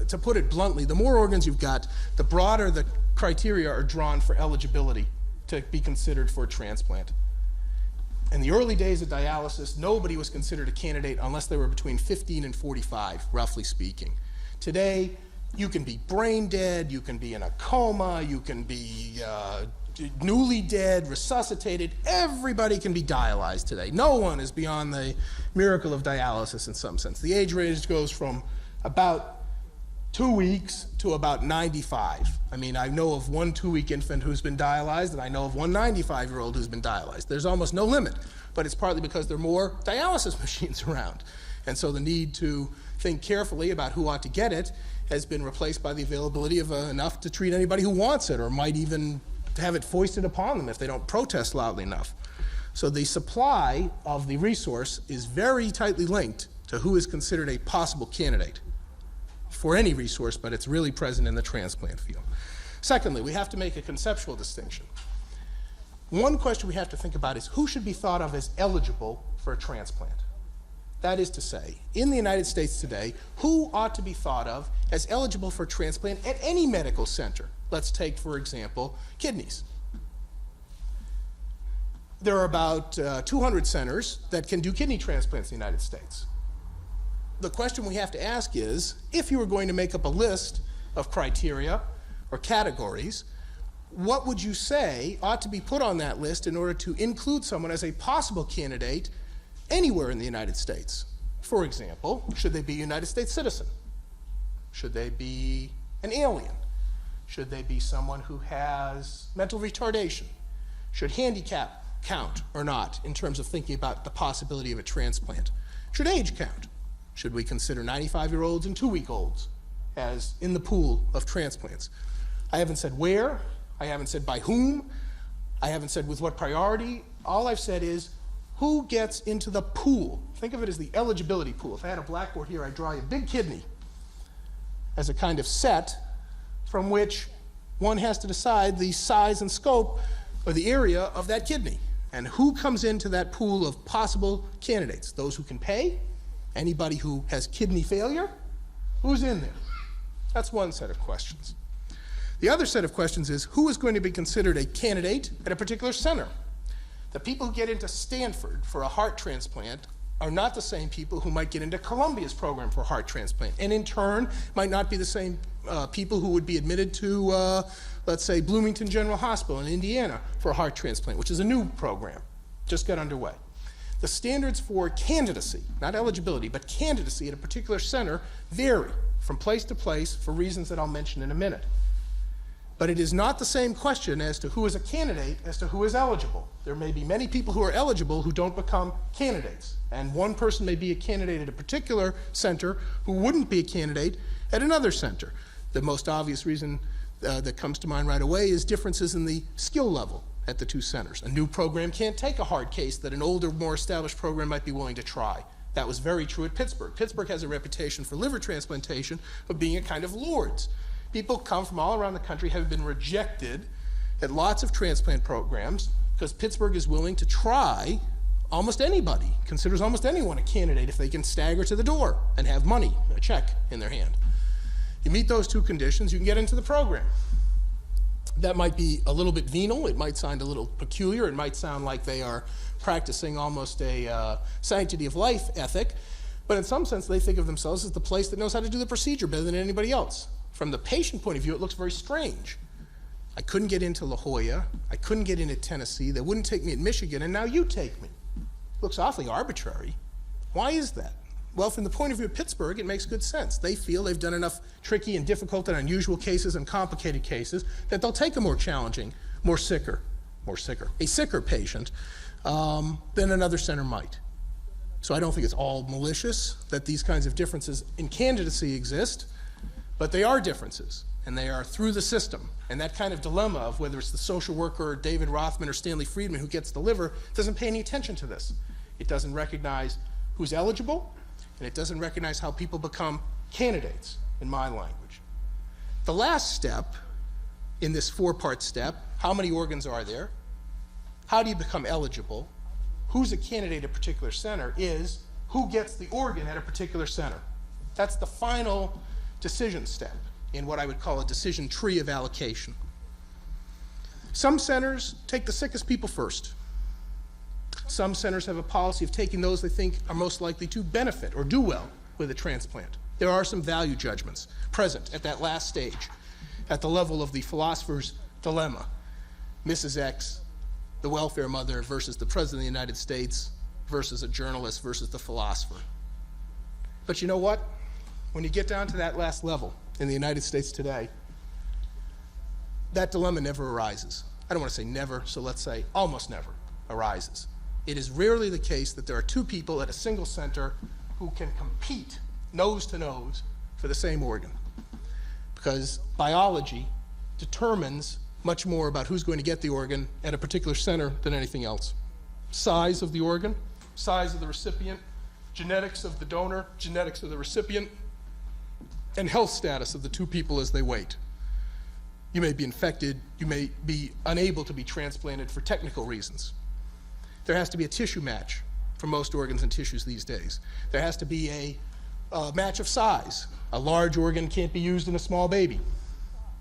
To put it bluntly, the more organs you've got, the broader the criteria are drawn for eligibility to be considered for a transplant. In the early days of dialysis, nobody was considered a candidate unless they were between 15 and 45, roughly speaking. Today, you can be brain dead, you can be in a coma, you can be newly dead, resuscitated. Everybody can be dialyzed today. No one is beyond the miracle of dialysis in some sense. The age range goes from about 2 weeks to about 95. I mean, I know of one 2-week infant who's been dialyzed, and I know of one 95-year-old who's been dialyzed. There's almost no limit, but it's partly because there are more dialysis machines around. And so the need to think carefully about who ought to get it has been replaced by the availability of enough to treat anybody who wants it, or might even have it foisted upon them if they don't protest loudly enough. So the supply of the resource is very tightly linked to who is considered a possible candidate for any resource, but it's really present in the transplant field. Secondly, we have to make a conceptual distinction. One question we have to think about is who should be thought of as eligible for a transplant? That is to say, in the United States today, who ought to be thought of as eligible for transplant at any medical center? Let's take, for example, kidneys. There are about 200 centers that can do kidney transplants in the United States. The question we have to ask is, if you were going to make up a list of criteria or categories, what would you say ought to be put on that list in order to include someone as a possible candidate anywhere in the United States. For example, should they be a United States citizen? Should they be an alien? Should they be someone who has mental retardation? Should handicap count or not in terms of thinking about the possibility of a transplant? Should age count? Should we consider 95-year-olds and 2-week-olds as in the pool of transplants? I haven't said where, I haven't said by whom, I haven't said with what priority. All I've said is who gets into the pool. Think of it as the eligibility pool. If I had a blackboard here, I'd draw a big kidney as a kind of set from which one has to decide the size and scope or the area of that kidney. And who comes into that pool of possible candidates? Those who can pay? Anybody who has kidney failure? Who's in there? That's one set of questions. The other set of questions is who is going to be considered a candidate at a particular center? The people who get into Stanford for a heart transplant are not the same people who might get into Columbia's program for a heart transplant, and in turn might not be the same people who would be admitted to, let's say, Bloomington General Hospital in Indiana for a heart transplant, which is a new program, just got underway. The standards for candidacy, not eligibility, but candidacy at a particular center vary from place to place for reasons that I'll mention in a minute. But it is not the same question as to who is a candidate as to who is eligible. There may be many people who are eligible who don't become candidates. And one person may be a candidate at a particular center who wouldn't be a candidate at another center. The most obvious reason that comes to mind right away is differences in the skill level at the two centers. A new program can't take a hard case that an older, more established program might be willing to try. That was very true at Pittsburgh. Pittsburgh has a reputation for liver transplantation of being a kind of Lourdes. People come from all around the country, have been rejected at lots of transplant programs because Pittsburgh is willing to try almost anybody, considers almost anyone a candidate if they can stagger to the door and have money, a check in their hand. You meet those two conditions, you can get into the program. That might be a little bit venal, it might sound a little peculiar, it might sound like they are practicing almost a sanctity of life ethic, but in some sense they think of themselves as the place that knows how to do the procedure better than anybody else. From the patient point of view, it looks very strange. I couldn't get into La Jolla, I couldn't get in at Tennessee, they wouldn't take me at Michigan, and now you take me. It looks awfully arbitrary. Why is that? Well, from the point of view of Pittsburgh, it makes good sense. They feel they've done enough tricky and difficult and unusual cases and complicated cases that they'll take a more challenging, a sicker patient than another center might. So I don't think it's all malicious that these kinds of differences in candidacy exist. But they are differences, and they are through the system. And that kind of dilemma of whether it's the social worker, or David Rothman, or Stanley Friedman who gets the liver doesn't pay any attention to this. It doesn't recognize who's eligible, and it doesn't recognize how people become candidates, in my language. The last step in this four-part step, how many organs are there? How do you become eligible? Who's a candidate at a particular center is who gets the organ at a particular center. That's the final decision step in what I would call a decision tree of allocation. Some centers take the sickest people first. Some centers have a policy of taking those they think are most likely to benefit or do well with a transplant. There are some value judgments present at that last stage, at the level of the philosopher's dilemma. Mrs. X, the welfare mother versus the President of the United States versus a journalist versus the philosopher. But you know what? When you get down to that last level in the United States today, that dilemma never arises. I don't want to say never, so let's say almost never arises. It is rarely the case that there are two people at a single center who can compete nose to nose for the same organ, because biology determines much more about who's going to get the organ at a particular center than anything else. Size of the organ, size of the recipient, genetics of the donor, genetics of the recipient, and health status of the two people as they wait. You may be infected, you may be unable to be transplanted for technical reasons. There has to be a tissue match for most organs and tissues these days. There has to be a match of size. A large organ can't be used in a small baby.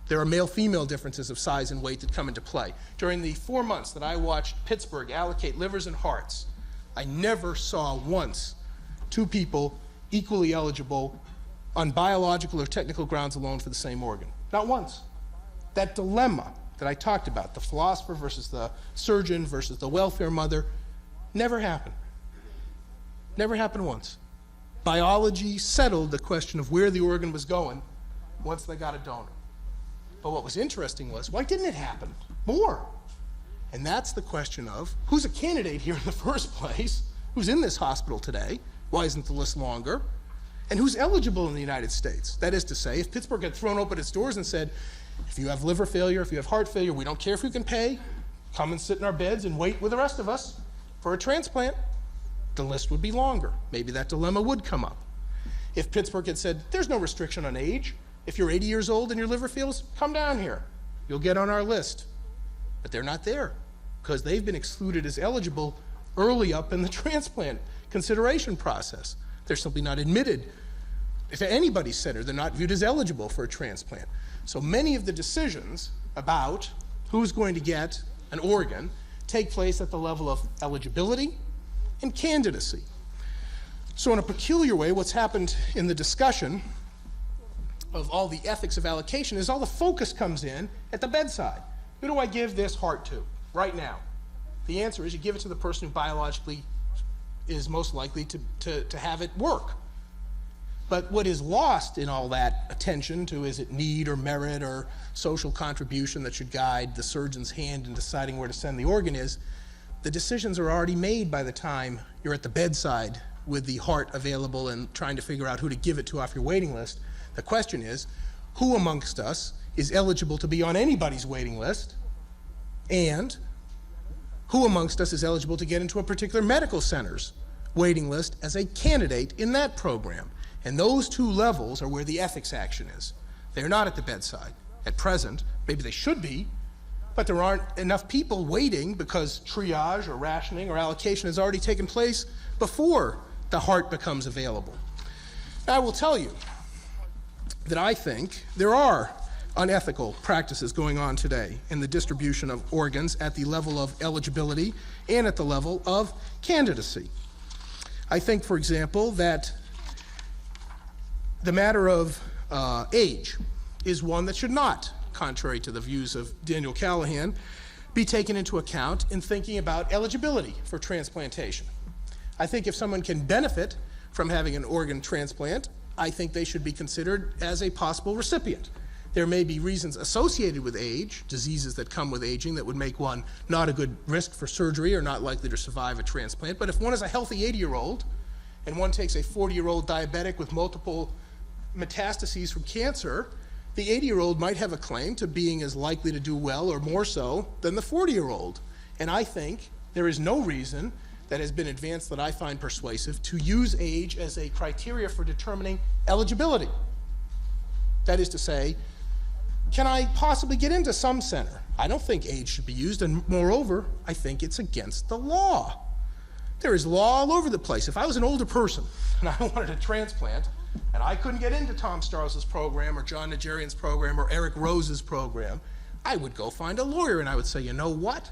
There are male-female differences of size and weight that come into play. During the 4 months that I watched Pittsburgh allocate livers and hearts, I never saw once two people equally eligible on biological or technical grounds alone for the same organ. Not once. That dilemma that I talked about, the philosopher versus the surgeon versus the welfare mother, never happened. Never happened once. Biology settled the question of where the organ was going once they got a donor. But what was interesting was, why didn't it happen more? And that's the question of, who's a candidate here in the first place? Who's in this hospital today? Why isn't the list longer? And who's eligible in the United States? That is to say, if Pittsburgh had thrown open its doors and said, if you have liver failure, if you have heart failure, we don't care if you can pay, come and sit in our beds and wait with the rest of us for a transplant, the list would be longer. Maybe that dilemma would come up. If Pittsburgh had said, there's no restriction on age, if you're 80 years old and your liver fails, come down here. You'll get on our list. But they're not there because they've been excluded as eligible early up in the transplant consideration process. They're simply not admitted. If at anybody's center, they're not viewed as eligible for a transplant. So many of the decisions about who's going to get an organ take place at the level of eligibility and candidacy. So in a peculiar way, what's happened in the discussion of all the ethics of allocation is all the focus comes in at the bedside. Who do I give this heart to right now? The answer is you give it to the person who biologically is most likely to have it work. But what is lost in all that attention to, is it need or merit or social contribution that should guide the surgeon's hand in deciding where to send the organ, is the decisions are already made by the time you're at the bedside with the heart available and trying to figure out who to give it to off your waiting list. The question is, who amongst us is eligible to be on anybody's waiting list, and who amongst us is eligible to get into a particular medical center's waiting list as a candidate in that program? And those two levels are where the ethics action is. They're not at the bedside at present. Maybe they should be, but there aren't enough people waiting because triage or rationing or allocation has already taken place before the heart becomes available. Now, I will tell you that I think there are unethical practices going on today in the distribution of organs at the level of eligibility and at the level of candidacy. I think, for example, that the matter of age is one that should not, contrary to the views of Daniel Callahan, be taken into account in thinking about eligibility for transplantation. I think if someone can benefit from having an organ transplant, I think they should be considered as a possible recipient. There may be reasons associated with age, diseases that come with aging, that would make one not a good risk for surgery or not likely to survive a transplant. But if one is a healthy 80-year-old and one takes a 40-year-old diabetic with multiple metastases from cancer, the 80-year-old might have a claim to being as likely to do well or more so than the 40-year-old. And I think there is no reason that has been advanced that I find persuasive to use age as a criteria for determining eligibility. That is to say, can I possibly get into some center? I don't think age should be used, and moreover, I think it's against the law. There is law all over the place. If I was an older person and I wanted a transplant, and I couldn't get into Tom Starles's program or John Nigerian's program or Eric Rose's program, I would go find a lawyer and I would say, you know what?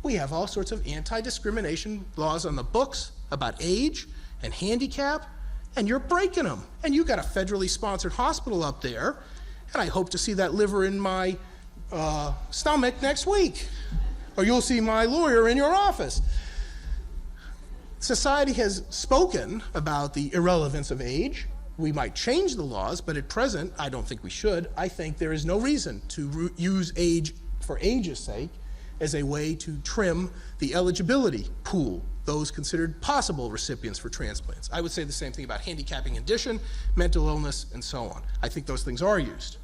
We have all sorts of anti-discrimination laws on the books about age and handicap, and you're breaking them. And you got a federally sponsored hospital up there, and I hope to see that liver in my stomach next week. Or you'll see my lawyer in your office. Society has spoken about the irrelevance of age. We might change the laws, but at present, I don't think we should. I think there is no reason to use age for age's sake as a way to trim the eligibility pool, those considered possible recipients for transplants. I would say the same thing about handicapping condition, mental illness, and so on. I think those things are used.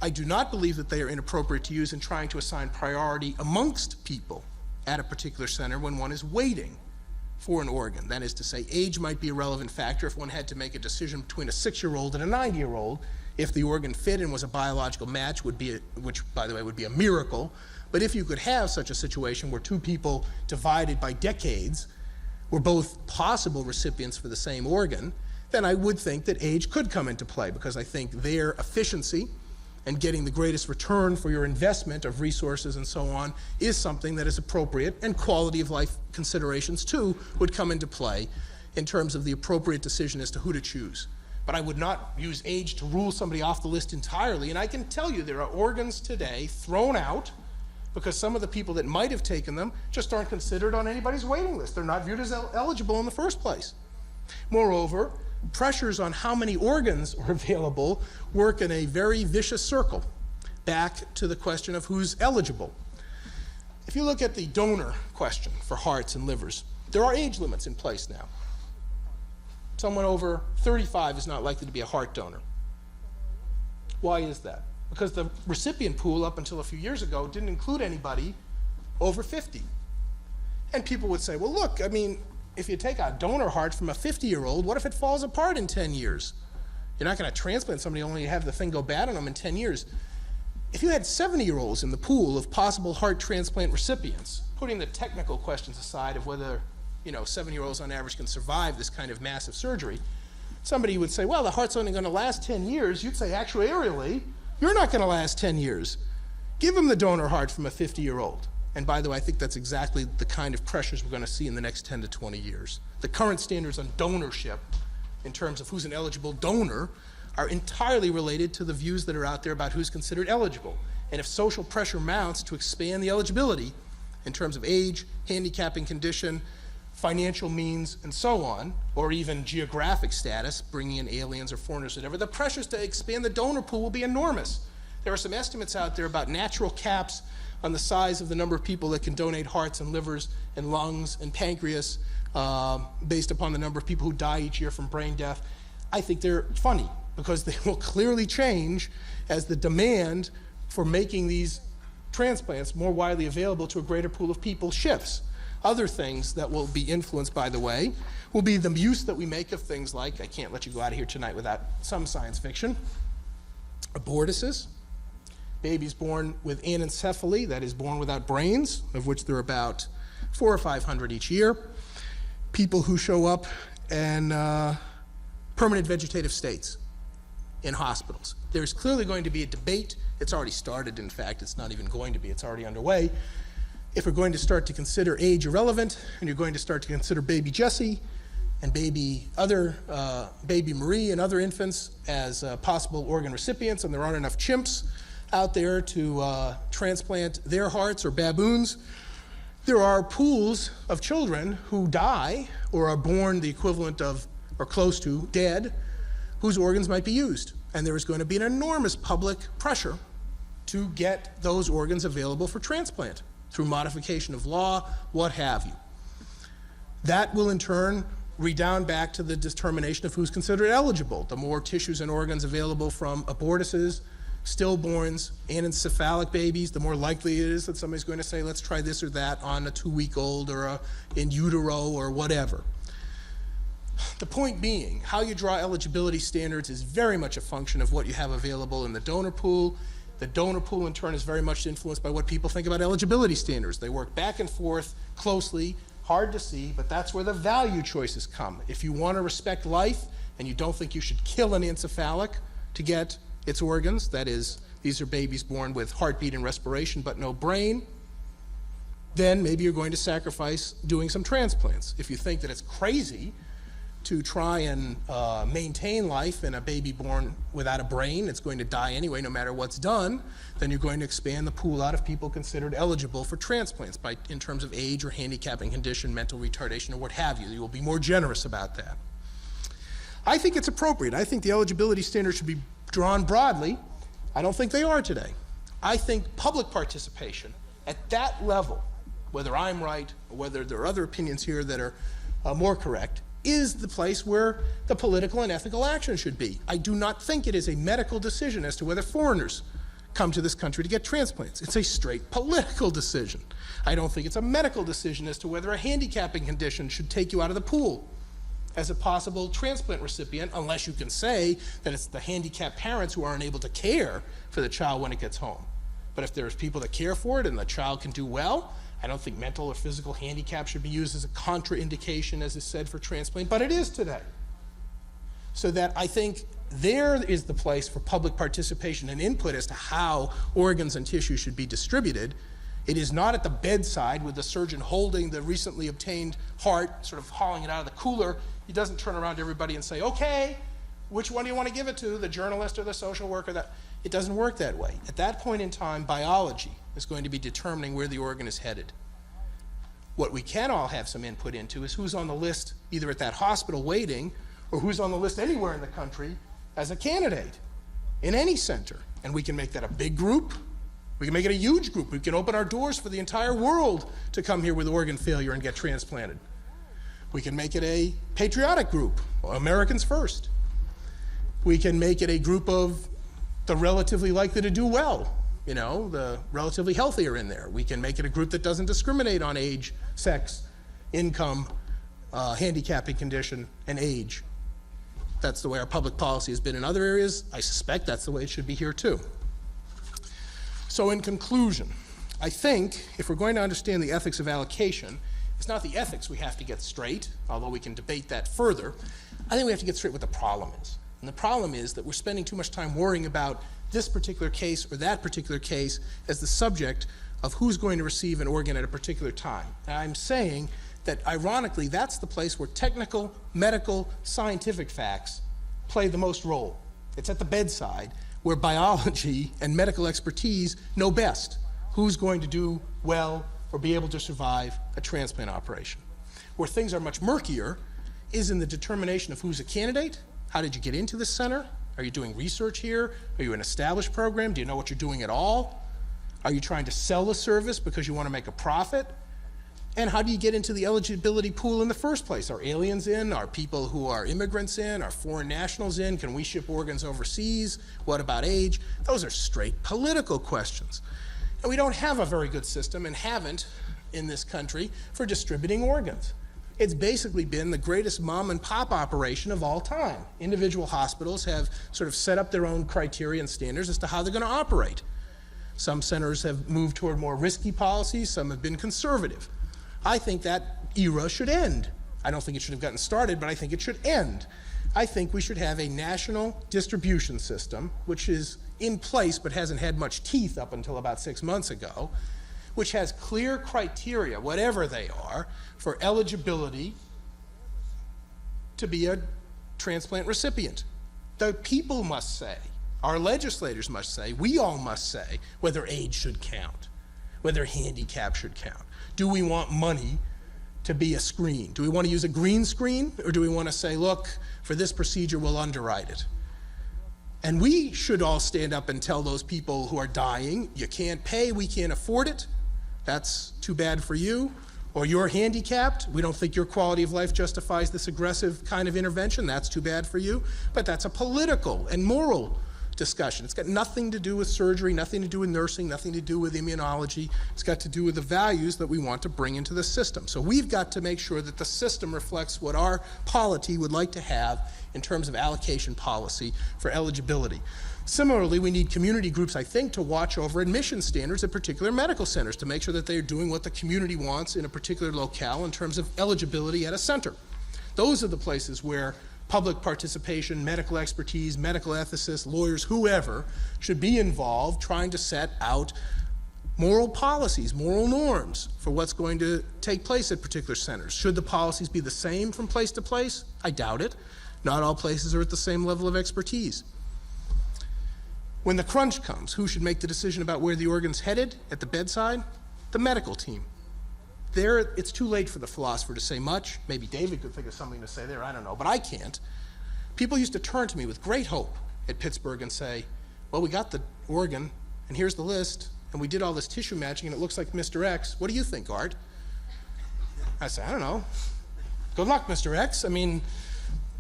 I do not believe that they are inappropriate to use in trying to assign priority amongst people at a particular center when one is waiting for an organ. That is to say, age might be a relevant factor if one had to make a decision between a 6-year-old and a 90-year-old. If the organ fit and was a biological match, which, by the way, would be a miracle. But if you could have such a situation where two people divided by decades were both possible recipients for the same organ, then I would think that age could come into play, because I think their efficiency and getting the greatest return for your investment of resources and so on is something that is appropriate, and quality of life considerations too would come into play in terms of the appropriate decision as to who to choose. But I would not use age to rule somebody off the list entirely, and I can tell you there are organs today thrown out because some of the people that might have taken them just aren't considered on anybody's waiting list. They're not viewed as eligible in the first place. Moreover, pressures on how many organs are available work in a very vicious circle back to the question of who's eligible. If you look at the donor question for hearts and livers, there are age limits in place now. Someone over 35 is not likely to be a heart donor. Why is that? Because the recipient pool up until a few years ago didn't include anybody over 50. And people would say, well, look, I mean, if you take a donor heart from a 50-year-old, what if it falls apart in 10 years? You're not going to transplant somebody only to have the thing go bad on them in 10 years. If you had 70-year-olds in the pool of possible heart transplant recipients, putting the technical questions aside of whether 7-year-olds on average can survive this kind of massive surgery, somebody would say, well, the heart's only going to last 10 years. You'd say, actuarially, you're not going to last 10 years. Give them the donor heart from a 50-year-old. And by the way, I think that's exactly the kind of pressures we're going to see in the next 10 to 20 years. The current standards on donorship, in terms of who's an eligible donor, are entirely related to the views that are out there about who's considered eligible. And if social pressure mounts to expand the eligibility in terms of age, handicapping condition, financial means, and so on, or even geographic status, bringing in aliens or foreigners, whatever, the pressures to expand the donor pool will be enormous. There are some estimates out there about natural caps on the size of the number of people that can donate hearts and livers and lungs and pancreas based upon the number of people who die each year from brain death. I think they're funny because they will clearly change as the demand for making these transplants more widely available to a greater pool of people shifts. Other things that will be influenced, by the way, will be the use that we make of things like, I can't let you go out of here tonight without some science fiction, abortuses, babies born with anencephaly, that is born without brains, of which there are about 400 or 500 each year, people who show up in permanent vegetative states in hospitals. There's clearly going to be a debate. It's already started, in fact. It's not even going to be. It's already underway. If we're going to start to consider age irrelevant, and you're going to start to consider baby Jesse and baby Marie and other infants as possible organ recipients, and there aren't enough chimps out there to transplant their hearts, or baboons, there are pools of children who die or are born the equivalent of, or close to, dead, whose organs might be used. And there is going to be an enormous public pressure to get those organs available for transplant through modification of law, what have you. That will in turn redound back to the determination of who's considered eligible. The more tissues and organs available from abortuses, stillborns, anencephalic babies, the more likely it is that somebody's going to say, let's try this or that on a 2-week-old or in utero or whatever. The point being, how you draw eligibility standards is very much a function of what you have available in the donor pool. The donor pool, in turn, is very much influenced by what people think about eligibility standards. They work back and forth closely, hard to see, but that's where the value choices come. If you want to respect life and you don't think you should kill an encephalic to get its organs, that is, these are babies born with heartbeat and respiration but no brain, then maybe you're going to sacrifice doing some transplants. If you think that it's crazy to try and maintain life in a baby born without a brain, it's going to die anyway no matter what's done, then you're going to expand the pool out of people considered eligible for transplants in terms of age or handicapping condition, mental retardation, or what have you. You will be more generous about that. I think it's appropriate. I think the eligibility standards should be drawn broadly. I don't think they are today. I think public participation at that level, whether I'm right or whether there are other opinions here that are more correct, is the place where the political and ethical action should be. I do not think it is a medical decision as to whether foreigners come to this country to get transplants. It's a straight political decision. I don't think it's a medical decision as to whether a handicapping condition should take you out of the pool as a possible transplant recipient, unless you can say that it's the handicapped parents who aren't able to care for the child when it gets home. But if there's people that care for it and the child can do well, I don't think mental or physical handicap should be used as a contraindication, as is said, for transplant, but it is today. So that I think there is the place for public participation and input as to how organs and tissues should be distributed. It is not at the bedside with the surgeon holding the recently obtained heart, sort of hauling it out of the cooler. He doesn't turn around to everybody and say, okay, which one do you want to give it to, the journalist or the social worker? It doesn't work that way. At that point in time, biology is going to be determining where the organ is headed. What we can all have some input into is who's on the list either at that hospital waiting or who's on the list anywhere in the country as a candidate in any center. And we can make that a big group. We can make it a huge group. We can open our doors for the entire world to come here with organ failure and get transplanted. We can make it a patriotic group, Americans first. We can make it a group of the relatively likely to do well, you know, the relatively healthy are in there. We can make it a group that doesn't discriminate on age, sex, income, handicapping condition, and age. That's the way our public policy has been in other areas. I suspect that's the way it should be here too. So in conclusion, I think if we're going to understand the ethics of allocation, it's not the ethics we have to get straight, although we can debate that further. I think we have to get straight what the problem is. And the problem is that we're spending too much time worrying about this particular case or that particular case as the subject of who's going to receive an organ at a particular time. And I'm saying that ironically, that's the place where technical, medical, scientific facts play the most role. It's at the bedside where biology and medical expertise know best who's going to do well or be able to survive a transplant operation. Where things are much murkier is in the determination of who's a candidate. How did you get into this center? Are you doing research here? Are you an established program? Do you know what you're doing at all? Are you trying to sell a service because you want to make a profit? And how do you get into the eligibility pool in the first place? Are aliens in? Are people who are immigrants in? Are foreign nationals in? Can we ship organs overseas? What about age? Those are straight political questions. And we don't have a very good system, and haven't in this country, for distributing organs. It's basically been the greatest mom and pop operation of all time. Individual hospitals have sort of set up their own criteria and standards as to how they're going to operate. Some centers have moved toward more risky policies, some have been conservative. I think that era should end. I don't think it should have gotten started, but I think it should end. I think we should have a national distribution system, which is in place but hasn't had much teeth up until about 6 months ago, which has clear criteria, whatever they are, for eligibility to be a transplant recipient. The people must say, our legislators must say, we all must say whether age should count, whether handicap should count. Do we want money to be a screen? Do we want to use a green screen, or do we want to say, look, for this procedure, we'll underwrite it? And we should all stand up and tell those people who are dying, you can't pay, we can't afford it, that's too bad for you. Or you're handicapped, we don't think your quality of life justifies this aggressive kind of intervention, that's too bad for you. But that's a political and moral discussion. It's got nothing to do with surgery, nothing to do with nursing, nothing to do with immunology. It's got to do with the values that we want to bring into the system. So we've got to make sure that the system reflects what our polity would like to have in terms of allocation policy for eligibility. Similarly, we need community groups, I think, to watch over admission standards at particular medical centers to make sure that they're doing what the community wants in a particular locale in terms of eligibility at a center. Those are the places where public participation, medical expertise, medical ethicists, lawyers, whoever, should be involved trying to set out moral policies, moral norms for what's going to take place at particular centers. Should the policies be the same from place to place? I doubt it. Not all places are at the same level of expertise. When the crunch comes, who should make the decision about where the organ's headed at the bedside? The medical team. There, it's too late for the philosopher to say much. Maybe David could think of something to say there, I don't know, but I can't. People used to turn to me with great hope at Pittsburgh and say, well, we got the organ, and here's the list, and we did all this tissue matching, and it looks like Mr. X. What do you think, Art? I say, I don't know. Good luck, Mr. X. I mean,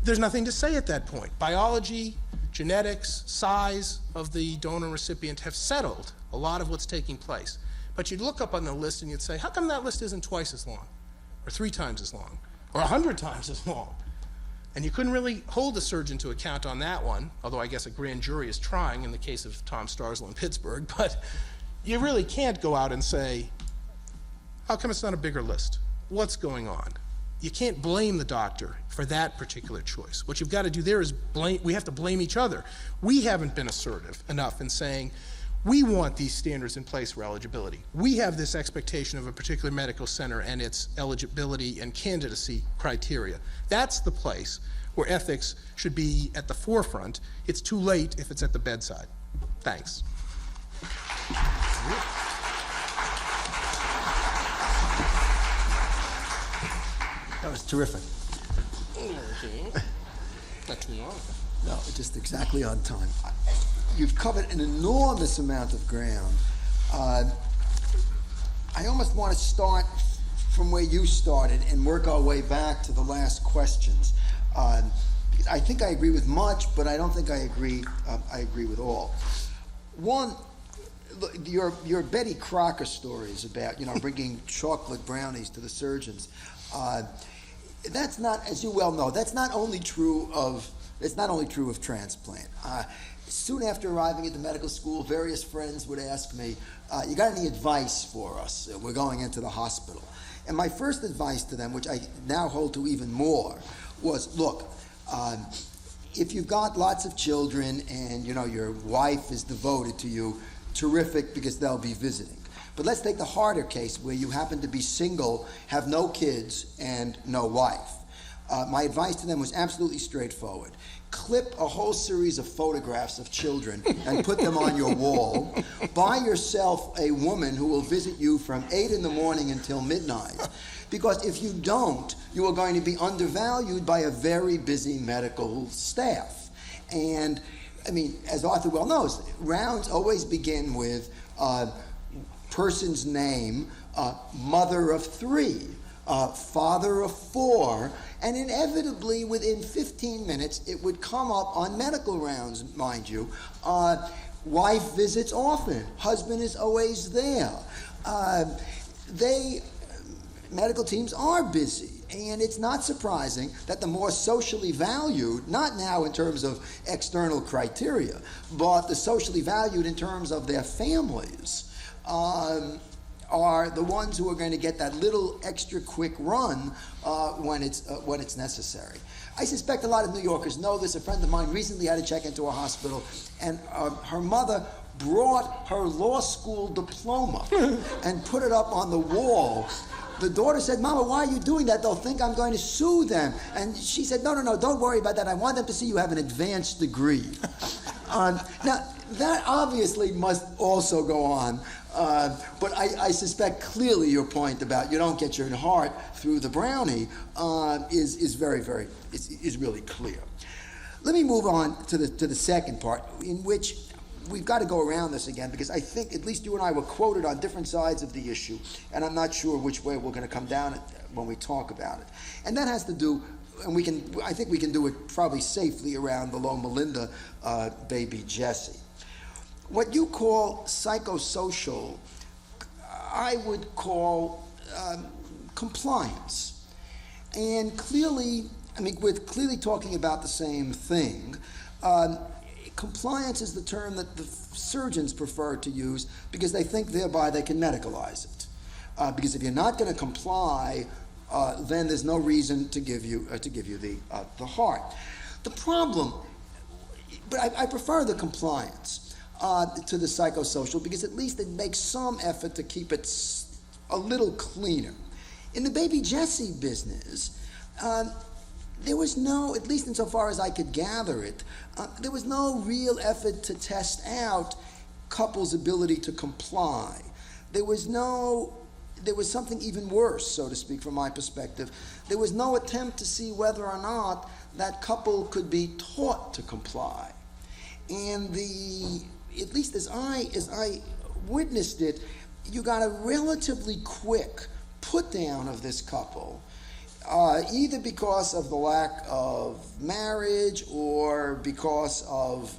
there's nothing to say at that point. Biology, genetics, size of the donor recipient have settled a lot of what's taking place. But you'd look up on the list and you'd say, how come that list isn't twice as long, or 3 times as long, or 100 times as long? And you couldn't really hold the surgeon to account on that one, although I guess a grand jury is trying in the case of Tom Starzl in Pittsburgh, but you really can't go out and say, how come it's not a bigger list? What's going on? You can't blame the doctor for that particular choice. What you've got to do there is we have to blame each other. We haven't been assertive enough in saying, we want these standards in place for eligibility. We have this expectation of a particular medical center and its eligibility and candidacy criteria. That's the place where ethics should be at the forefront. It's too late if it's at the bedside. Thanks. That was terrific. Not too long. No, just exactly on time. You've covered an enormous amount of ground. I almost want to start from where you started and work our way back to the last questions. I think I agree with much, but I don't think I agree with all. One, your Betty Crocker stories about, bringing chocolate brownies to the surgeons. That's not, as you well know, it's not only true of transplant. Soon after arriving at the medical school, various friends would ask me, you got any advice for us? We're going into the hospital. And my first advice to them, which I now hold to even more, was, look, if you've got lots of children and, your wife is devoted to you, terrific, because they'll be visiting. But let's take the harder case where you happen to be single, have no kids, and no wife. My advice to them was absolutely straightforward. Clip a whole series of photographs of children and put them on your wall. Buy yourself a woman who will visit you from 8 in the morning until midnight. Because if you don't, you are going to be undervalued by a very busy medical staff. And, as Arthur well knows, rounds always begin with person's name, mother of 3, father of 4, and inevitably within 15 minutes it would come up on medical rounds, mind you. Wife visits often, husband is always there. Medical teams are busy, and it's not surprising that the more socially valued, not now in terms of external criteria, but the socially valued in terms of their families, are the ones who are going to get that little extra quick run when it's necessary. I suspect a lot of New Yorkers know this. A friend of mine recently had to check into a hospital, and her mother brought her law school diploma and put it up on the wall. The daughter said, Mama, why are you doing that? They'll think I'm going to sue them. And she said, no, don't worry about that. I want them to see you have an advanced degree. Now, that obviously must also go on. But I suspect clearly your point about you don't get your heart through the brownie is really clear. Let me move on to the second part, in which we've got to go around this again, because I think at least you and I were quoted on different sides of the issue, and I'm not sure which way we're going to come down when we talk about it. And that has to do, and I think we can do it probably safely around the Loma Linda baby Jessie. What you call psychosocial, I would call compliance. And clearly, we're clearly talking about the same thing. Compliance is the term that the surgeons prefer to use because they think thereby they can medicalize it. Because if you're not going to comply, then there's no reason to give you the heart. The problem, but I prefer the compliance to the psychosocial because at least it makes some effort to keep it a little cleaner. In the baby Jessie business, there was no, at least insofar as I could gather it, there was no real effort to test out couples' ability to comply. There was something even worse, so to speak, from my perspective. There was no attempt to see whether or not that couple could be taught to comply. And at least as I witnessed it, you got a relatively quick put down of this couple, either because of the lack of marriage or because of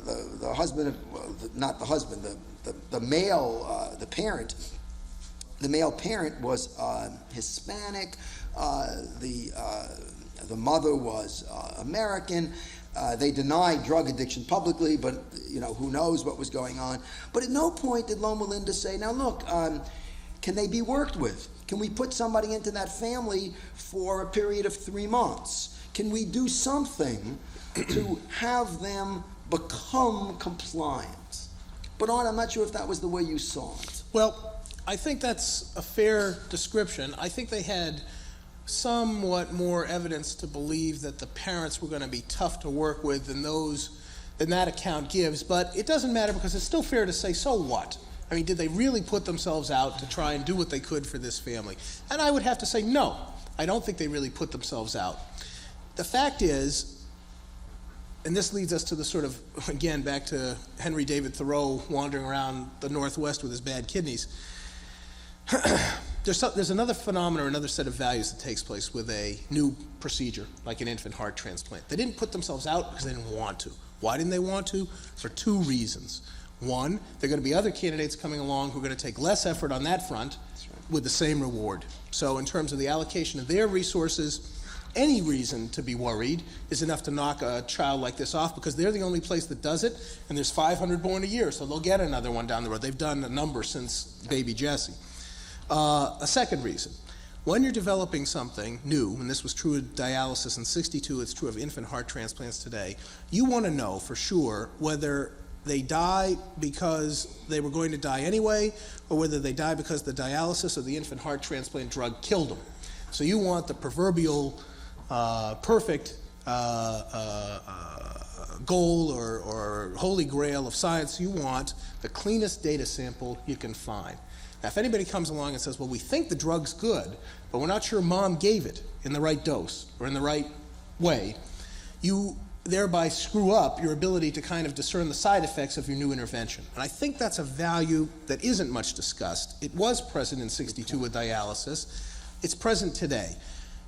the husband, not the husband, the male, the parent. The male parent was Hispanic. The mother was American. They denied drug addiction publicly, but who knows what was going on. But at no point did Loma Linda say, now look, can they be worked with? Can we put somebody into that family for a period of 3 months? Can we do something to have them become compliant? But I'm not sure if that was the way you saw it. Well, I think that's a fair description. I think they had somewhat more evidence to believe that the parents were going to be tough to work with than that account gives. But it doesn't matter because it's still fair to say, so what? Did they really put themselves out to try and do what they could for this family? And I would have to say no. I don't think they really put themselves out. The fact is, and this leads us to the sort of, again, back to Henry David Thoreau wandering around the Northwest with his bad kidneys. There's another phenomenon or another set of values that takes place with a new procedure, like an infant heart transplant. They didn't put themselves out because they didn't want to. Why didn't they want to? For two reasons. One, there are going to be other candidates coming along who are going to take less effort on that front with the same reward. So in terms of the allocation of their resources, any reason to be worried is enough to knock a child like this off, because they're the only place that does it, and there's 500 born a year, so they'll get another one down the road. They've done a number since baby Jesse. A second reason, when you're developing something new, and this was true of dialysis in '62, it's true of infant heart transplants today, you want to know for sure whether they die because they were going to die anyway, or whether they die because the dialysis or the infant heart transplant drug killed them. So you want the proverbial perfect goal or holy grail of science. You want the cleanest data sample you can find. Now, if anybody comes along and says, well, we think the drug's good, but we're not sure mom gave it in the right dose or in the right way, you thereby screw up your ability to kind of discern the side effects of your new intervention. And I think that's a value that isn't much discussed. It was present in '62 with dialysis. It's present today.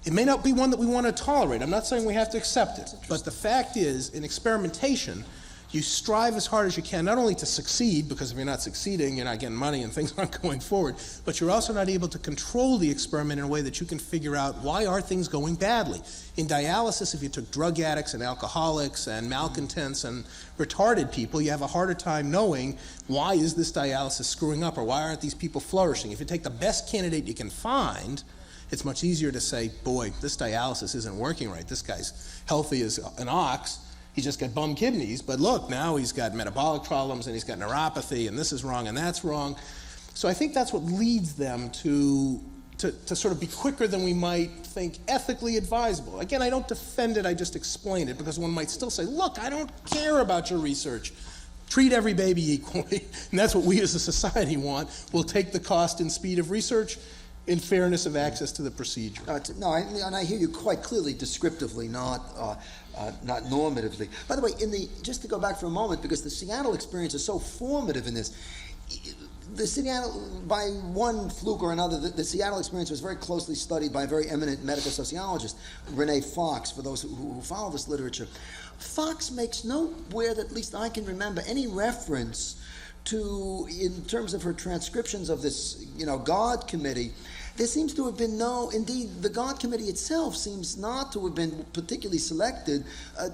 It may not be one that we want to tolerate. I'm not saying we have to accept it. But the fact is, in experimentation, you strive as hard as you can, not only to succeed, because if you're not succeeding, you're not getting money and things aren't going forward, but you're also not able to control the experiment in a way that you can figure out why are things going badly. In dialysis, if you took drug addicts and alcoholics and malcontents and retarded people, you have a harder time knowing why is this dialysis screwing up or why aren't these people flourishing. If you take the best candidate you can find, it's much easier to say, boy, this dialysis isn't working right. This guy's healthy as an ox. He just got bum kidneys, but look, now he's got metabolic problems and he's got neuropathy and this is wrong and that's wrong. So I think that's what leads them to sort of be quicker than we might think ethically advisable. Again, I don't defend it, I just explain it, because one might still say, look, I don't care about your research. Treat every baby equally, and that's what we as a society want. We'll take the cost and speed of research in fairness of access to the procedure. And I hear you quite clearly descriptively, not normatively. By the way, just to go back for a moment, because the Seattle experience is so formative in this, the Seattle, by one fluke or another, the Seattle experience was very closely studied by a very eminent medical sociologist, Renee Fox, for those who follow this literature. Fox makes nowhere that at least I can remember any reference to, in terms of her transcriptions of this, God committee, there seems to have been indeed, the God committee itself seems not to have been particularly selected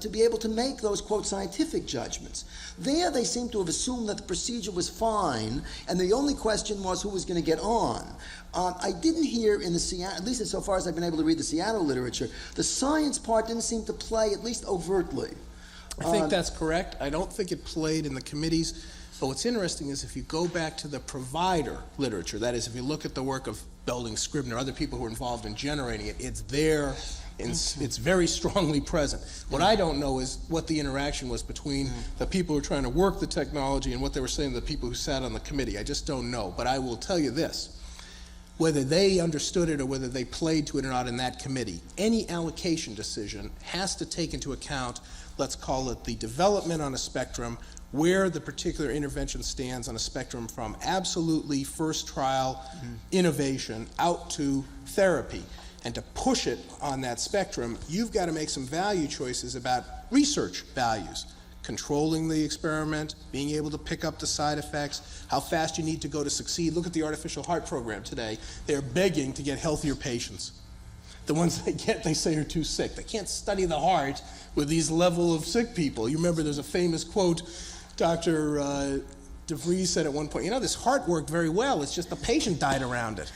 to be able to make those, quote, scientific judgments. There they seem to have assumed that the procedure was fine, and the only question was who was going to get on. I didn't hear in the Seattle, at least so far as I've been able to read the Seattle literature, the science part didn't seem to play, at least overtly. I think that's correct. I don't think it played in the committees. But what's interesting is if you go back to the provider literature, that is, if you look at the work of Belding, Scribner, other people who are involved in generating it, it's there, it's very strongly present. What I don't know is what the interaction was between the people who are trying to work the technology and what they were saying to the people who sat on the committee. I just don't know. But I will tell you this, whether they understood it or whether they played to it or not in that committee, any allocation decision has to take into account, let's call it the development on a spectrum, where the particular intervention stands on a spectrum from absolutely first trial innovation out to therapy. And to push it on that spectrum, you've got to make some value choices about research values. Controlling the experiment, being able to pick up the side effects, how fast you need to go to succeed. Look at the artificial heart program today. They're begging to get healthier patients. The ones they get, they say, are too sick. They can't study the heart with these level of sick people. You remember there's a famous quote, Dr. DeVries said at one point, this heart worked very well, it's just the patient died around it.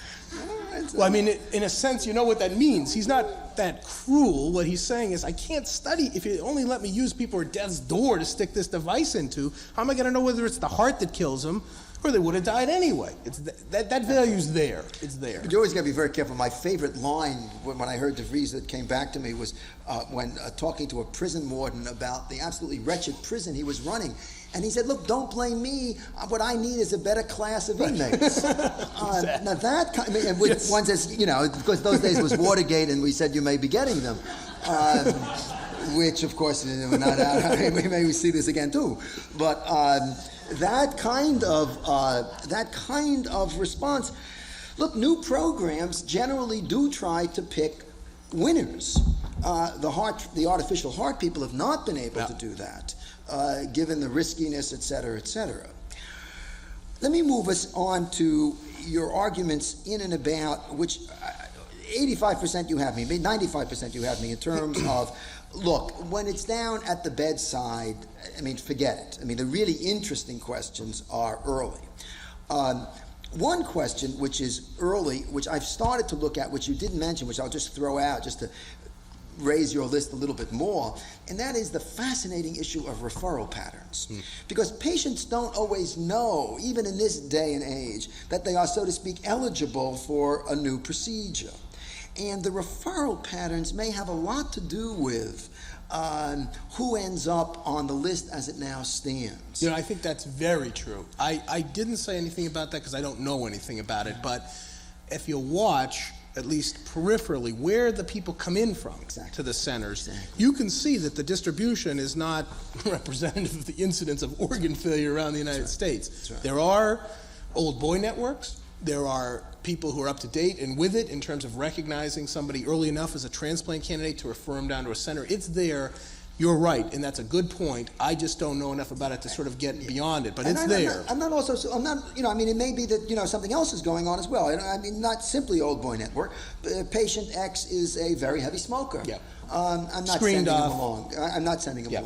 Well, I mean, in a sense, you know what that means. He's not that cruel. What he's saying is, I can't study, if you only let me use people at death's door to stick this device into, how am I going to know whether it's the heart that kills them or they would have died anyway. It's that value's there. It's there. But you always got to be very careful. My favorite line when I heard DeVries that came back to me was when talking to a prison warden about the absolutely wretched prison he was running. And he said, look, don't blame me. What I need is a better class of inmates. Exactly. Now that, and with, one says, you know, because those days was Watergate and we said you may be getting them. Which, of course, we're not out. We may see this again, too. But that kind of response, look, new programs generally do try to pick winners. The artificial heart people have not been able to do that. Given the riskiness, et cetera, et cetera. Let me move us on to your arguments in and about, which 85% you have me, 95% you have me in terms of, look, when it's down at the bedside, I mean, forget it. I mean, the really interesting questions are early. One question, which is early, which I've started to look at, which you didn't mention, which I'll just throw out just to raise your list a little bit more, and that is the fascinating issue of referral patterns. Because patients don't always know, even in this day and age, that they are, so to speak, eligible for a new procedure. And the referral patterns may have a lot to do with who ends up on the list as it now stands. You know, I think that's very true. I didn't say anything about that because I don't know anything about it, but if you watch, at least peripherally, where the people come in from to the centers, you can see that the distribution is not representative of the incidence of organ failure around the United States. There are old boy networks. There are people who are up to date and with it in terms of recognizing somebody early enough as a transplant candidate to refer them down to a center. It's there. You're right, and that's a good point. I just don't know enough about it to sort of get beyond it, but it's there. I'm not, you know, I mean, it may be that, you know, something else is going on as well. I mean, not simply old boy network. Patient X is a very heavy smoker. Yeah. I'm not Screened sending off. him along. I'm not sending him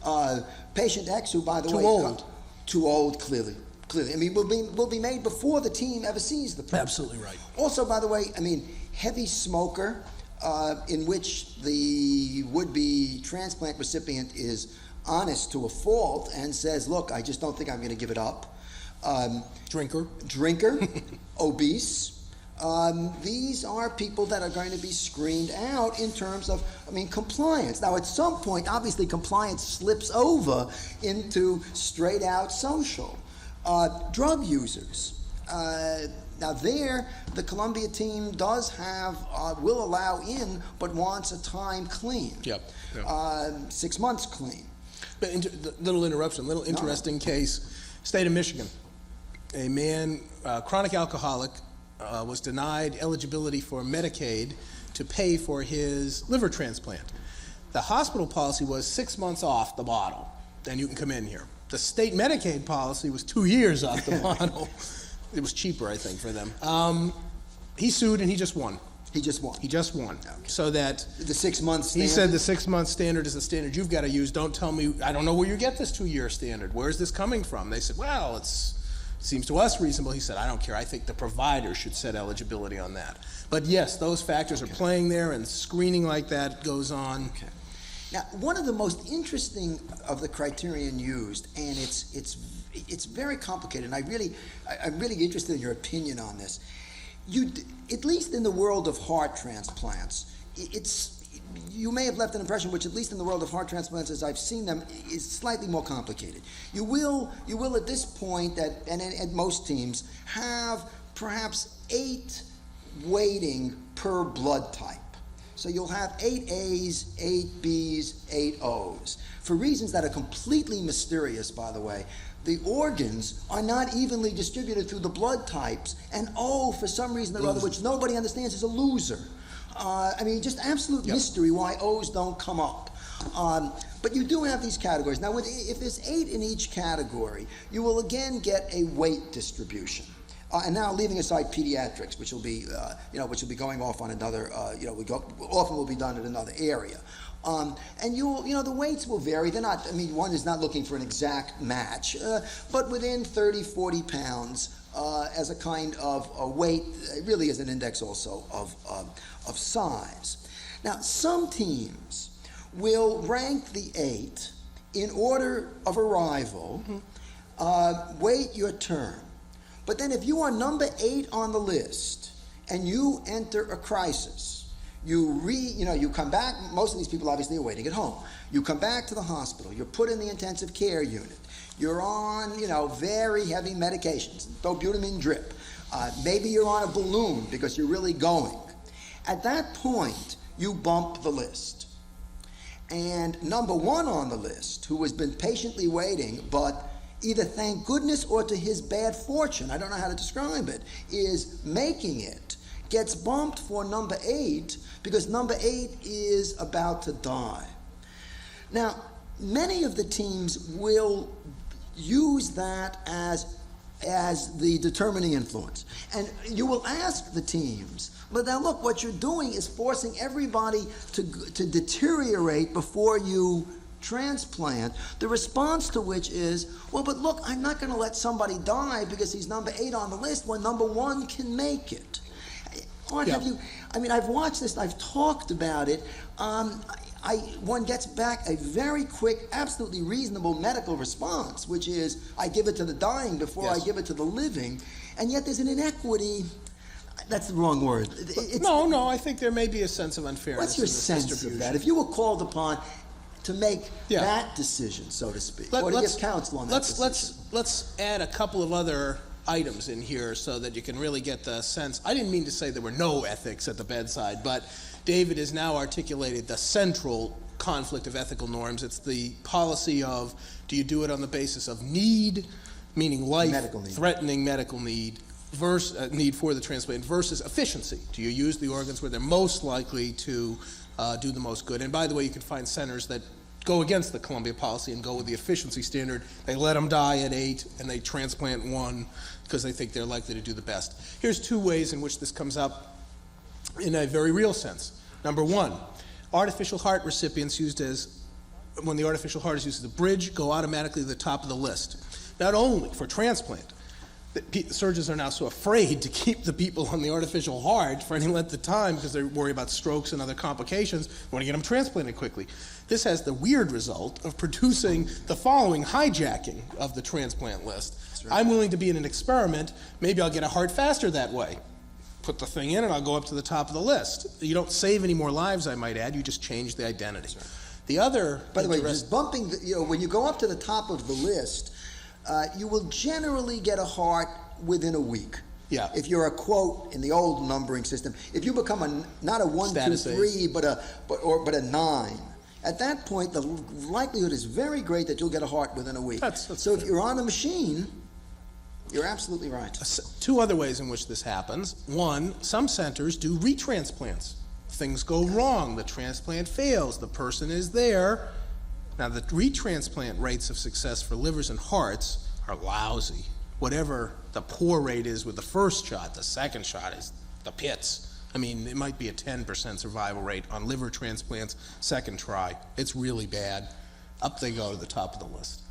along. Patient X, who, by the way... Too old. Too old, clearly. I mean, will be made before the team ever sees the person. Absolutely right. Also, by the way, I mean, heavy smoker, in which the would-be transplant recipient is honest to a fault and says, look, I just don't think I'm going to give it up. Drinker, obese. These are people that are going to be screened out in terms of, I mean, compliance. Now, at some point, obviously, compliance slips over into straight-out social. Drug users. Now there, the Columbia team does have, will allow in, but wants a time clean. 6 months clean. But little interruption, little interesting case. State of Michigan. A man, chronic alcoholic, was denied eligibility for Medicaid to pay for his liver transplant. The hospital policy was 6 months off the bottle, then you can come in here. The state Medicaid policy was 2 years off the bottle. It was cheaper, I think, for them. He sued and he just won. He just won. Okay. So that the 6 months standard? He said the 6 month standard is the standard you've got to use. Don't tell me, I don't know where you get this 2 year standard. Where's this coming from? They said, well, it seems to us reasonable. He said, I don't care. I think the provider should set eligibility on that. But yes, those factors are playing there, and screening like that goes on. Okay. Now, one of the most interesting of the criterion used, and it's very complicated, and I'm really interested in your opinion on this. At least in the world of heart transplants, you may have left an impression, which at least in the world of heart transplants, as I've seen them, is slightly more complicated. You will at this point, and at most teams, have perhaps 8 waiting per blood type. So you'll have 8 A's, 8 B's, 8 O's. For reasons that are completely mysterious, by the way, the organs are not evenly distributed through the blood types, and O, for some reason or other, which nobody understands, is a loser. I mean, just absolute mystery why O's don't come up. But you do have these categories. Now, if there's 8 in each category, you will again get a weight distribution. And now, leaving aside pediatrics, which will be going off on another, often will be done in another area. And the weights will vary. They're not, I mean, one is not looking for an exact match, but within 30, 40 pounds as a kind of a weight, it really is an index also of size. Now, some teams will rank the 8 in order of arrival, wait your turn. But then if you are number 8 on the list and you enter a crisis, you come back, most of these people obviously are waiting at home. You come back to the hospital, you're put in the intensive care unit, you're on, very heavy medications, dobutamine drip. Maybe you're on a balloon because you're really going. At that point, you bump the list. And number 1 on the list, who has been patiently waiting, but either thank goodness or to his bad fortune, I don't know how to describe it, is making it, gets bumped for number 8 because number 8 is about to die. Now, many of the teams will use that as the determining influence. And you will ask the teams, but now look, what you're doing is forcing everybody to deteriorate before you transplant, the response to which is, well, but look, I'm not going to let somebody die because he's number 8 on the list when number 1 can make it. Art, I've watched this, I've talked about it. One gets back a very quick, absolutely reasonable medical response, which is, I give it to the dying before I give it to the living, and yet there's an inequity. That's the wrong word. No, I think there may be a sense of unfairness. What's your sense of that? If you were called upon to make that decision, so to speak, or to give counsel on that decision. Let's add a couple of other items in here so that you can really get the sense. I didn't mean to say there were no ethics at the bedside, but David has now articulated the central conflict of ethical norms. It's the policy of, do you do it on the basis of need, meaning life-threatening medical need, versus need for the transplant, versus efficiency. Do you use the organs where they're most likely to do the most good? And by the way, you can find centers that go against the Columbia policy and go with the efficiency standard. They let them die at 8 and they transplant 1 because they think they're likely to do the best. Here's 2 ways in which this comes up in a very real sense. Number 1, artificial heart recipients when the artificial heart is used as a bridge, go automatically to the top of the list. Not only for transplant, the surgeons are now so afraid to keep the people on the artificial heart for any length of time because they worry about strokes and other complications. They want to get them transplanted quickly. This has the weird result of producing the following hijacking of the transplant list. Right. I'm willing to be in an experiment. Maybe I'll get a heart faster that way. Put the thing in and I'll go up to the top of the list. You don't save any more lives, I might add. You just change the identity. Right. The other... By the way, just bumping, when you go up to the top of the list, you will generally get a heart within a week. Yeah. If you're a quote in the old numbering system, if you become not a 1, 2, 3, but a 9, at that point the likelihood is very great that you'll get a heart within a week. So if you're on a machine, you're absolutely right. 2 other ways in which this happens. 1, some centers do retransplants. Things go wrong. The transplant fails. The person is there. Now, the retransplant rates of success for livers and hearts are lousy. Whatever the poor rate is with the first shot, the second shot is the pits. I mean, it might be a 10% survival rate on liver transplants, second try. It's really bad. Up they go to the top of the list.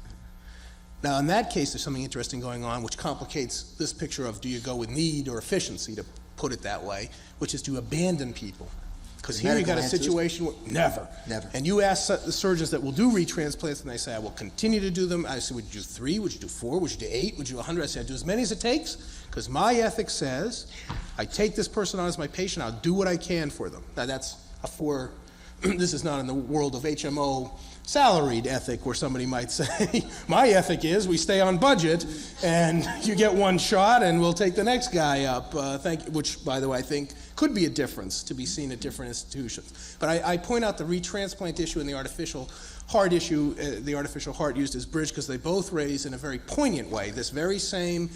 Now, in that case, there's something interesting going on which complicates this picture of do you go with need or efficiency, to put it that way, which is to abandon people. Because here you got a situation where, never. And you ask the surgeons that will do retransplants, and they say, I will continue to do them. I say, would you do 3? Would you do 4? Would you do 8? Would you do 100? I say, I'd do as many as it takes, because my ethic says, I take this person on as my patient, I'll do what I can for them. Now that's this is not in the world of HMO salaried ethic, where somebody might say, my ethic is we stay on budget, and you get 1 shot, and we'll take the next guy up, which, by the way, I think could be a difference to be seen at different institutions. But I point out the retransplant issue and the artificial heart issue, the artificial heart used as bridge, because they both raise in a very poignant way this very same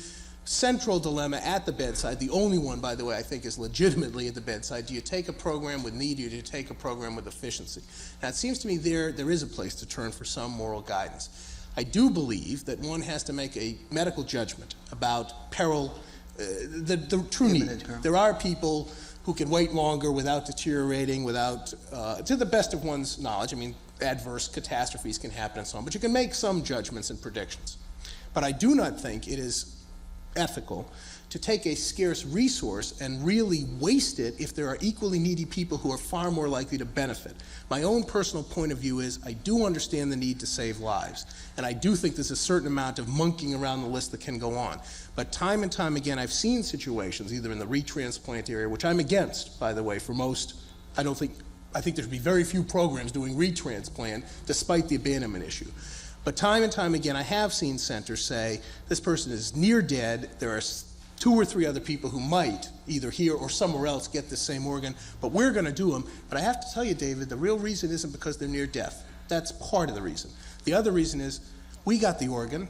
central dilemma at the bedside. The only one, by the way, I think is legitimately at the bedside. Do you take a program with need, or do you take a program with efficiency? Now, it seems to me there is a place to turn for some moral guidance. I do believe that one has to make a medical judgment about peril, the true need. There are people who can wait longer without deteriorating, to the best of one's knowledge. I mean, adverse catastrophes can happen and so on, but you can make some judgments and predictions. But I do not think it is ethical to take a scarce resource and really waste it if there are equally needy people who are far more likely to benefit. My own personal point of view is I do understand the need to save lives, and I do think there's a certain amount of monkeying around the list that can go on. But time and time again, I've seen situations, either in the retransplant area, which I'm against, by the way, for most, I think there should be very few programs doing retransplant, despite the abandonment issue. But time and time again, I have seen centers say, this person is near dead, there are 2 or 3 other people who might, either here or somewhere else, get the same organ, but we're going to do them. But I have to tell you, David, the real reason isn't because they're near death. That's part of the reason. The other reason is, we got the organ,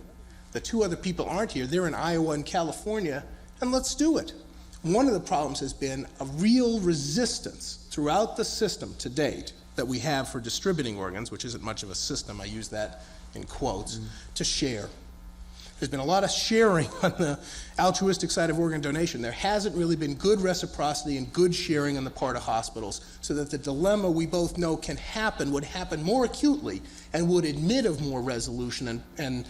the 2 other people aren't here, they're in Iowa and California, and let's do it. One of the problems has been a real resistance throughout the system to date that we have for distributing organs, which isn't much of a system, I use that in quotes, to share. There's been a lot of sharing on the altruistic side of organ donation. There hasn't really been good reciprocity and good sharing on the part of hospitals, so that the dilemma we both know can happen would happen more acutely and would admit of more resolution and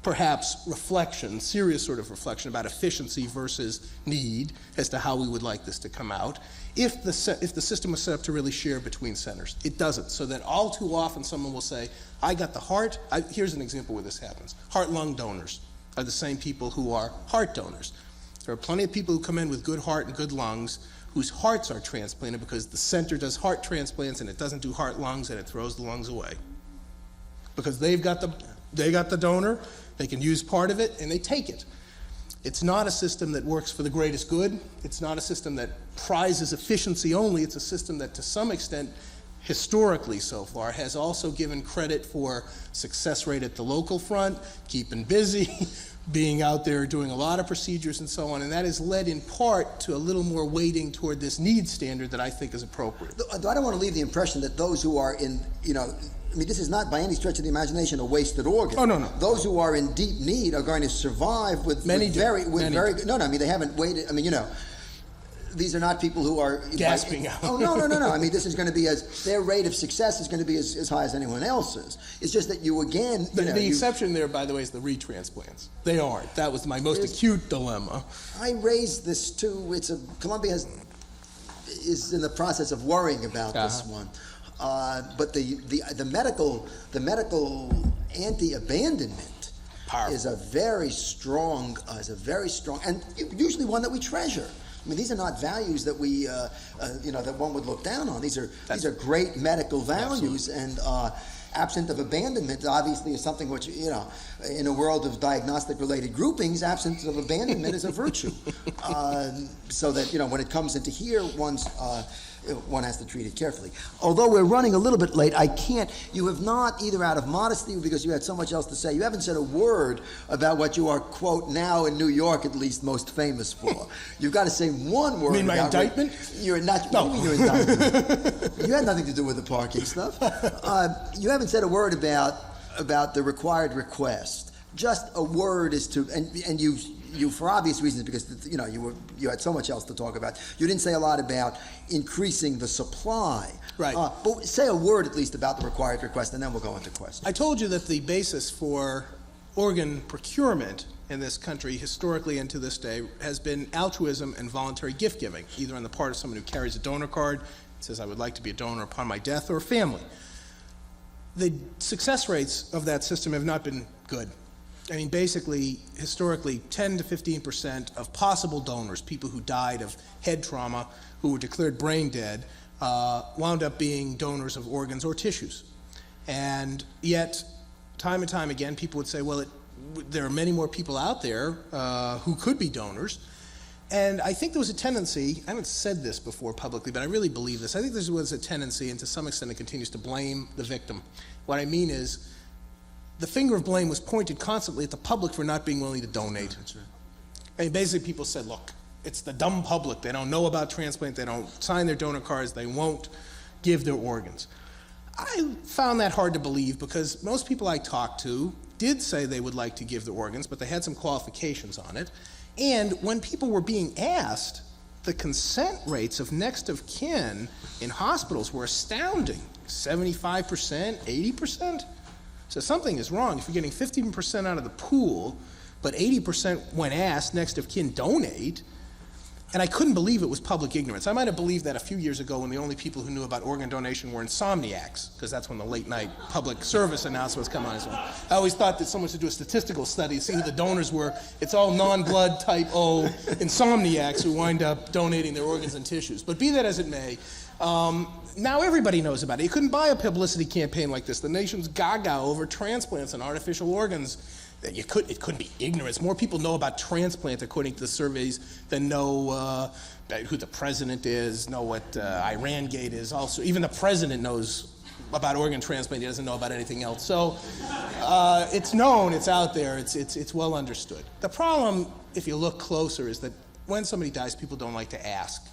perhaps reflection, serious sort of reflection about efficiency versus need as to how we would like this to come out, if the system was set up to really share between centers. It doesn't, so that all too often someone will say, I got the heart. Here's an example where this happens. Heart-lung donors are the same people who are heart donors. There are plenty of people who come in with good heart and good lungs whose hearts are transplanted because the center does heart transplants and it doesn't do heart-lungs and it throws the lungs away. Because they got the donor, they can use part of it, and they take it. It's not a system that works for the greatest good. It's not a system that prizes efficiency only. It's a system that, to some extent, historically so far, has also given credit for success rate at the local front, keeping busy, being out there doing a lot of procedures and so on, and that has led in part to a little more weighting toward this need standard that I think is appropriate. I don't want to leave the impression that those who are in, I mean, this is not by any stretch of the imagination a wasted organ. Oh, no. Those who are in deep need are going to survive with very good. No, I mean, they haven't waited. I mean, these are not people who are gasping out. Oh, no. I mean, this is going to be their rate of success is going to be as high as anyone else's. It's just that you again. The exception there, by the way, is the retransplants. They aren't. That was my most acute dilemma. I raised this too. Columbia is in the process of worrying about this one. But the medical anti-abandonment is a very strong, and usually one that we treasure. I mean, these are not values that we, that one would look down on. These are great medical values, absolutely. And absent of abandonment, obviously, is something which, in a world of diagnostic-related groupings, absence of abandonment is a virtue. So that, when it comes into here, one has to treat it carefully. Although we're running a little bit late, you have not, either out of modesty or because you had so much else to say, you haven't said a word about what you are, quote, now in New York at least, most famous for. You've got to say one word. You mean my indictment? You're not. No. What do you mean your indictment? You had nothing to do with the parking stuff. You haven't said a word about the required request. Just a word is to, and you for obvious reasons, because you had so much else to talk about. You didn't say a lot about increasing the supply. Right. But say a word at least about the required request, and then we'll go into questions. I told you that the basis for organ procurement in this country, historically and to this day, has been altruism and voluntary gift giving, either on the part of someone who carries a donor card, says I would like to be a donor upon my death, or family. The success rates of that system have not been good. I mean, basically, historically, 10 to 15% of possible donors, people who died of head trauma, who were declared brain dead, wound up being donors of organs or tissues. And yet, time and time again, people would say, well, there are many more people out there who could be donors. And I think there was a tendency, I haven't said this before publicly, but I really believe this. I think there was a tendency, and to some extent it continues, to blame the victim. What I mean is, the finger of blame was pointed constantly at the public for not being willing to donate. That's right. And basically people said, look, it's the dumb public. They don't know about transplant. They don't sign their donor cards. They won't give their organs. I found that hard to believe because most people I talked to did say they would like to give their organs, but they had some qualifications on it. And when people were being asked, the consent rates of next of kin in hospitals were astounding. 75%, 80%. So something is wrong. If you're getting 15% out of the pool, but 80% when asked, next of kin donate. And I couldn't believe it was public ignorance. I might have believed that a few years ago when the only people who knew about organ donation were insomniacs, because that's when the late night public service announcements come on. So I always thought that someone should do a statistical study, see who the donors were. It's all non-blood type O insomniacs who wind up donating their organs and tissues. But be that as it may, now everybody knows about it. You couldn't buy a publicity campaign like this. The nation's gaga over transplants and artificial organs. It couldn't be ignorance. More people know about transplant, according to the surveys, than know who the president is, know what Iran Gate is. Also, even the president knows about organ transplant. He doesn't know about anything else. So it's known. It's out there. It's well understood. The problem, if you look closer, is that when somebody dies, people don't like to ask,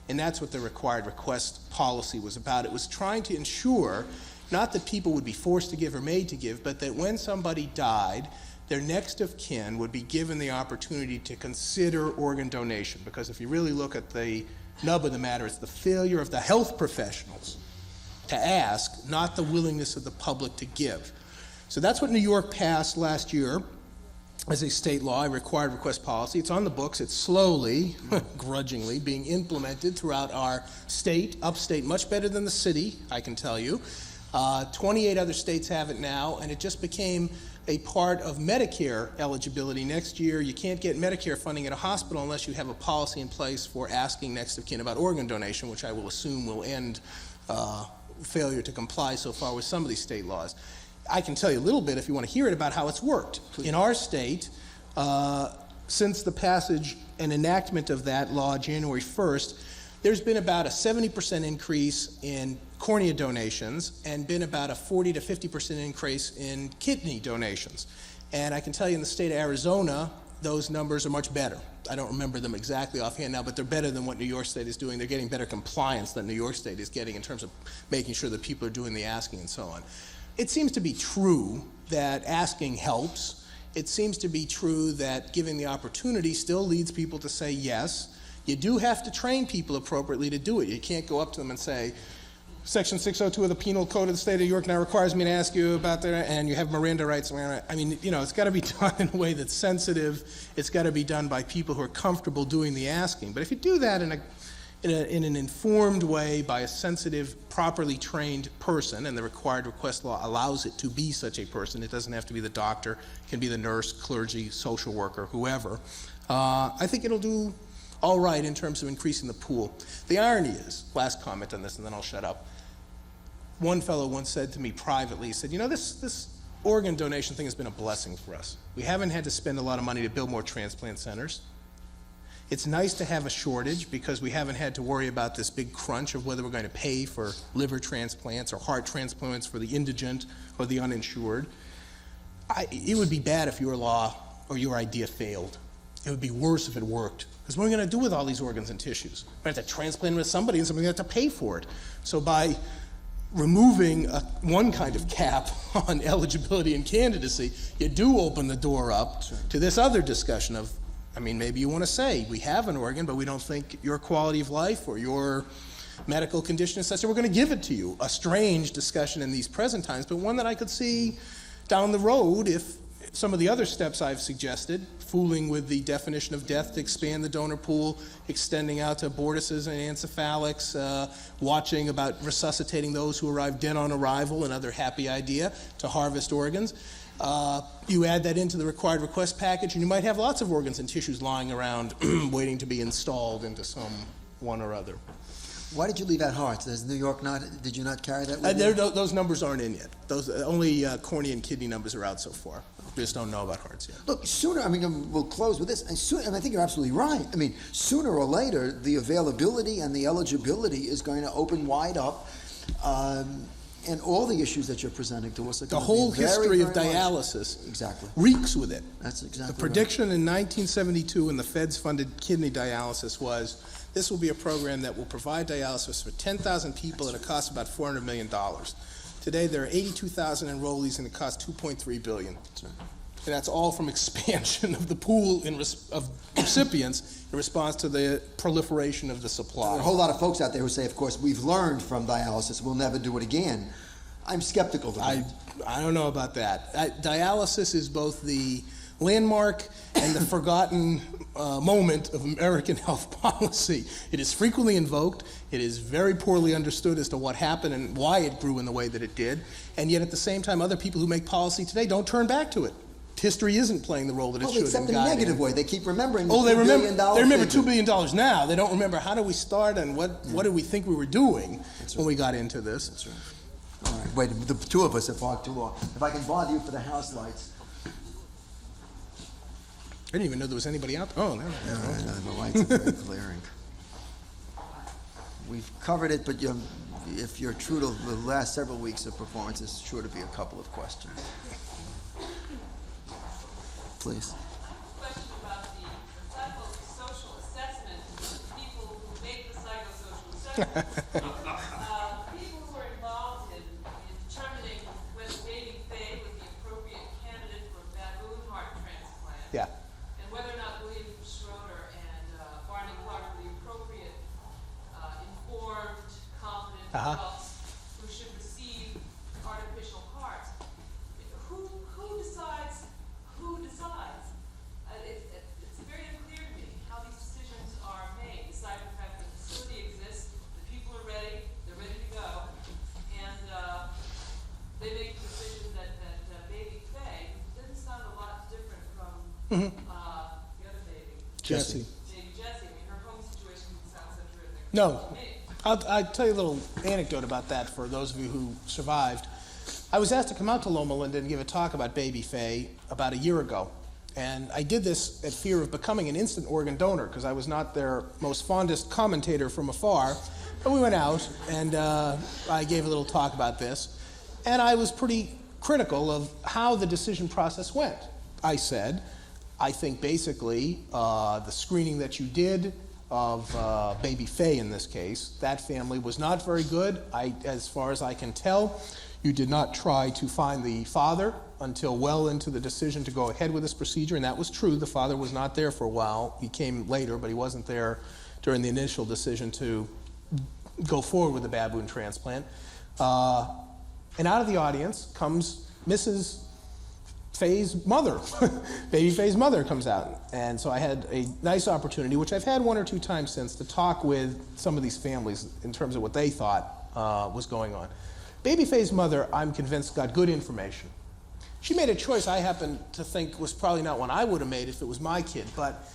and that's what the required request policy was about. It was trying to ensure not that people would be forced to give or made to give, but that when somebody died, their next of kin would be given the opportunity to consider organ donation. Because if you really look at the nub of the matter, it's the failure of the health professionals to ask, not the willingness of the public to give. So that's what New York passed last year as a state law, a required request policy. It's on the books. It's slowly, grudgingly, being implemented throughout our state, upstate, much better than the city, I can tell you. 28 other states have it now, and it just became a part of Medicare eligibility. Next year, you can't get Medicare funding at a hospital unless you have a policy in place for asking next of kin about organ donation, which I will assume will end failure to comply so far with some of these state laws. I can tell you a little bit, if you want to hear it, about how it's worked. In our state, since the passage and enactment of that law January 1st, there's been about a 70% increase in cornea donations and been about a 40 to 50% increase in kidney donations. And I can tell you in the state of Arizona, those numbers are much better. I don't remember them exactly offhand now, but they're better than what New York State is doing. They're getting better compliance than New York State is getting in terms of making sure that people are doing the asking and so on. It seems to be true that asking helps. It seems to be true that giving the opportunity still leads people to say yes. You do have to train people appropriately to do it. You can't go up to them and say, Section 602 of the Penal Code of the State of New York now requires me to ask you about that, and you have Miranda rights. I mean, you know, it's got to be done in a way that's sensitive. It's got to be done by people who are comfortable doing the asking. But if you do that in an informed way by a sensitive, properly trained person, and the required request law allows it to be such a person, it doesn't have to be the doctor, it can be the nurse, clergy, social worker, whoever, I think it'll do all right in terms of increasing the pool. The irony is, last comment on this and then I'll shut up, one fellow once said to me privately, he said, you know, this organ donation thing has been a blessing for us. We haven't had to spend a lot of money to build more transplant centers. It's nice to have a shortage because we haven't had to worry about this big crunch of whether we're going to pay for liver transplants or heart transplants for the indigent or the uninsured. It would be bad if your law or your idea failed. It would be worse if it worked. Because what are we going to do with all these organs and tissues? We're going to have to transplant them to somebody and somebody's going to have to pay for it. So by removing one kind of cap on eligibility and candidacy, you do open the door up to this other discussion of, I mean, maybe you want to say, we have an organ, but we don't think your quality of life or your medical condition is such that we're going to give it to you. A strange discussion in these present times, but one that I could see down the road if some of the other steps I've suggested, fooling with the definition of death to expand the donor pool, extending out to abortuses and encephalics, watching about resuscitating those who arrive dead on arrival, another happy idea to harvest organs. You add that into the required request package, and you might have lots of organs and tissues lying around waiting to be installed into some one or other. Why did you leave out hearts? Does New York did you not carry that with you? Those numbers aren't in yet. Those only cornea and kidney numbers are out so far. We just don't know about hearts yet. Look, sooner, I mean, we'll close with this, and I think you're absolutely right. I mean, sooner or later, the availability and the eligibility is going to open wide up, and all the issues that you're presenting to us are the whole history of dialysis exactly reeks with it. That's exactly the prediction in 1972 when the feds funded kidney dialysis was this will be a program that will provide dialysis for 10,000 people at a cost of about $400 million. Today there are 82,000 enrollees and it costs $2.3 billion. That's right. And that's all from expansion of the pool of recipients in response to the proliferation of the supply. There are a whole lot of folks out there who say, of course, we've learned from dialysis, we'll never do it again. I'm skeptical of that. I don't know about that. Dialysis is both the landmark and the forgotten moment of American health policy. It is frequently invoked. It is very poorly understood as to what happened and why it grew in the way that it did. And yet at the same time, other people who make policy today don't turn back to it. History isn't playing the role that it should. Except in a negative way. They keep remembering the they $2 billion remember figure. $2 billion now. They don't remember how did we start and what did we think we were doing when we got into this. That's right. All right. Wait, the two of us have talked too long. If I can bother you for the house lights. I didn't even know there was anybody out there. Oh, there. The lights are very glaring. We've covered it, but if you're true to the last several weeks of performance, there's sure to be a couple of questions. Please. Question about the psychosocial assessment of people who make the psychosocial assessment. People who are involved in determining whether Baby Faye was the appropriate candidate for a baboon heart transplant. Yeah. And whether or not William Schroeder and Barney Clark were the appropriate, informed, competent adults who should receive artificial hearts. Who decides? Who decides? It's very unclear to me how these decisions are made, aside from the fact that the facility exists, the people are ready, they're ready to go, and they make the decision that Baby Faye doesn't sound a lot different from the other baby. Jessie. Baby Jessie. I mean, her home situation sounds so terrific. No. To me. I'll tell you a little anecdote about that for those of you who survived. I was asked to come out to Loma Linda and give a talk about Baby Faye about a year ago. And I did this at fear of becoming an instant organ donor because I was not their most fondest commentator from afar. But we went out and I gave a little talk about this. And I was pretty critical of how the decision process went. I said, I think basically the screening that you did of Baby Faye in this case, that family was not very good. As far as I can tell, you did not try to find the father until well into the decision to go ahead with this procedure, and that was true. The father was not there for a while. He came later, but he wasn't there during the initial decision to go forward with the baboon transplant. And out of the audience comes Mrs. Faye's mother. Baby Faye's mother comes out. And so I had a nice opportunity, which I've had one or two times since, to talk with some of these families in terms of what they thought was going on. Baby Faye's mother, I'm convinced, got good information. She made a choice I happen to think was probably not one I would have made if it was my kid, but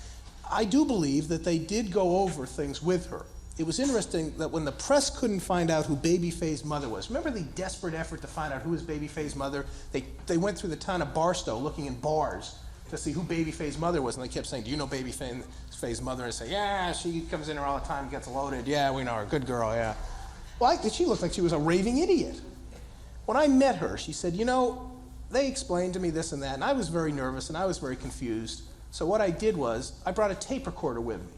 I do believe that they did go over things with her. It was interesting that when the press couldn't find out who Baby Faye's mother was, remember the desperate effort to find out who was Baby Faye's mother? They went through the town of Barstow looking in bars to see who Baby Faye's mother was, and they kept saying, do you know Baby Faye's mother? And say, yeah, she comes in here all the time, gets loaded. Yeah, we know her. Good girl, yeah. Well, she looked like she was a raving idiot. When I met her, she said, you know, they explained to me this and that, and I was very nervous and I was very confused. So what I did was I brought a tape recorder with me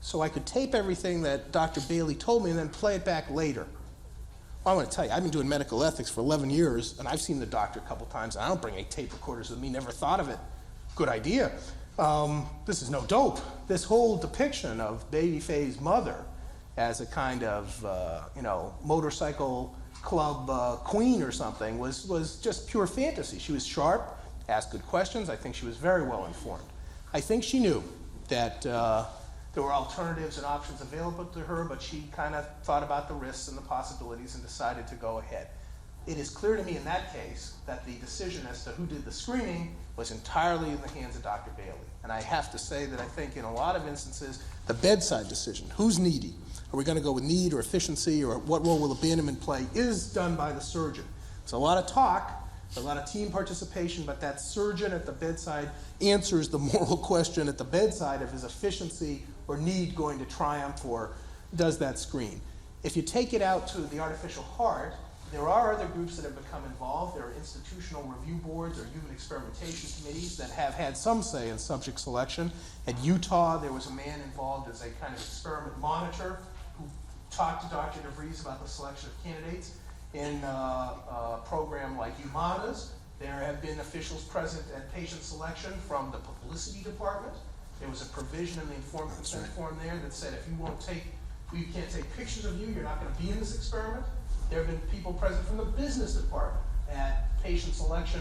so I could tape everything that Dr. Bailey told me and then play it back later. Well, I want to tell you, I've been doing medical ethics for 11 years, and I've seen the doctor a couple times, and I don't bring any tape recorders with me, never thought of it. Good idea. This is no dope. This whole depiction of Baby Faye's mother as a kind of, motorcycle club queen or something was just pure fantasy. She was sharp, asked good questions. I think she was very well informed. I think she knew that there were alternatives and options available to her, but she kind of thought about the risks and the possibilities and decided to go ahead. It is clear to me in that case that the decision as to who did the screening was entirely in the hands of Dr. Bailey. And I have to say that I think in a lot of instances, the bedside decision, who's needy, are we going to go with need or efficiency, or what role will abandonment play, is done by the surgeon. It's a lot of talk, a lot of team participation, but that surgeon at the bedside answers the moral question at the bedside of his efficiency or need going to triumph, or does that screen. If you take it out to the artificial heart, there are other groups that have become involved. There are institutional review boards or human experimentation committees that have had some say in subject selection. At Utah, there was a man involved as a kind of experiment monitor who talked to Dr. DeVries about the selection of candidates. In a program like UMANA's, there have been officials present at patient selection from the publicity department. There was a provision in the informed consent form there that said if you can't take pictures of you, you're not going to be in this experiment. There have been people present from the business department at patient selection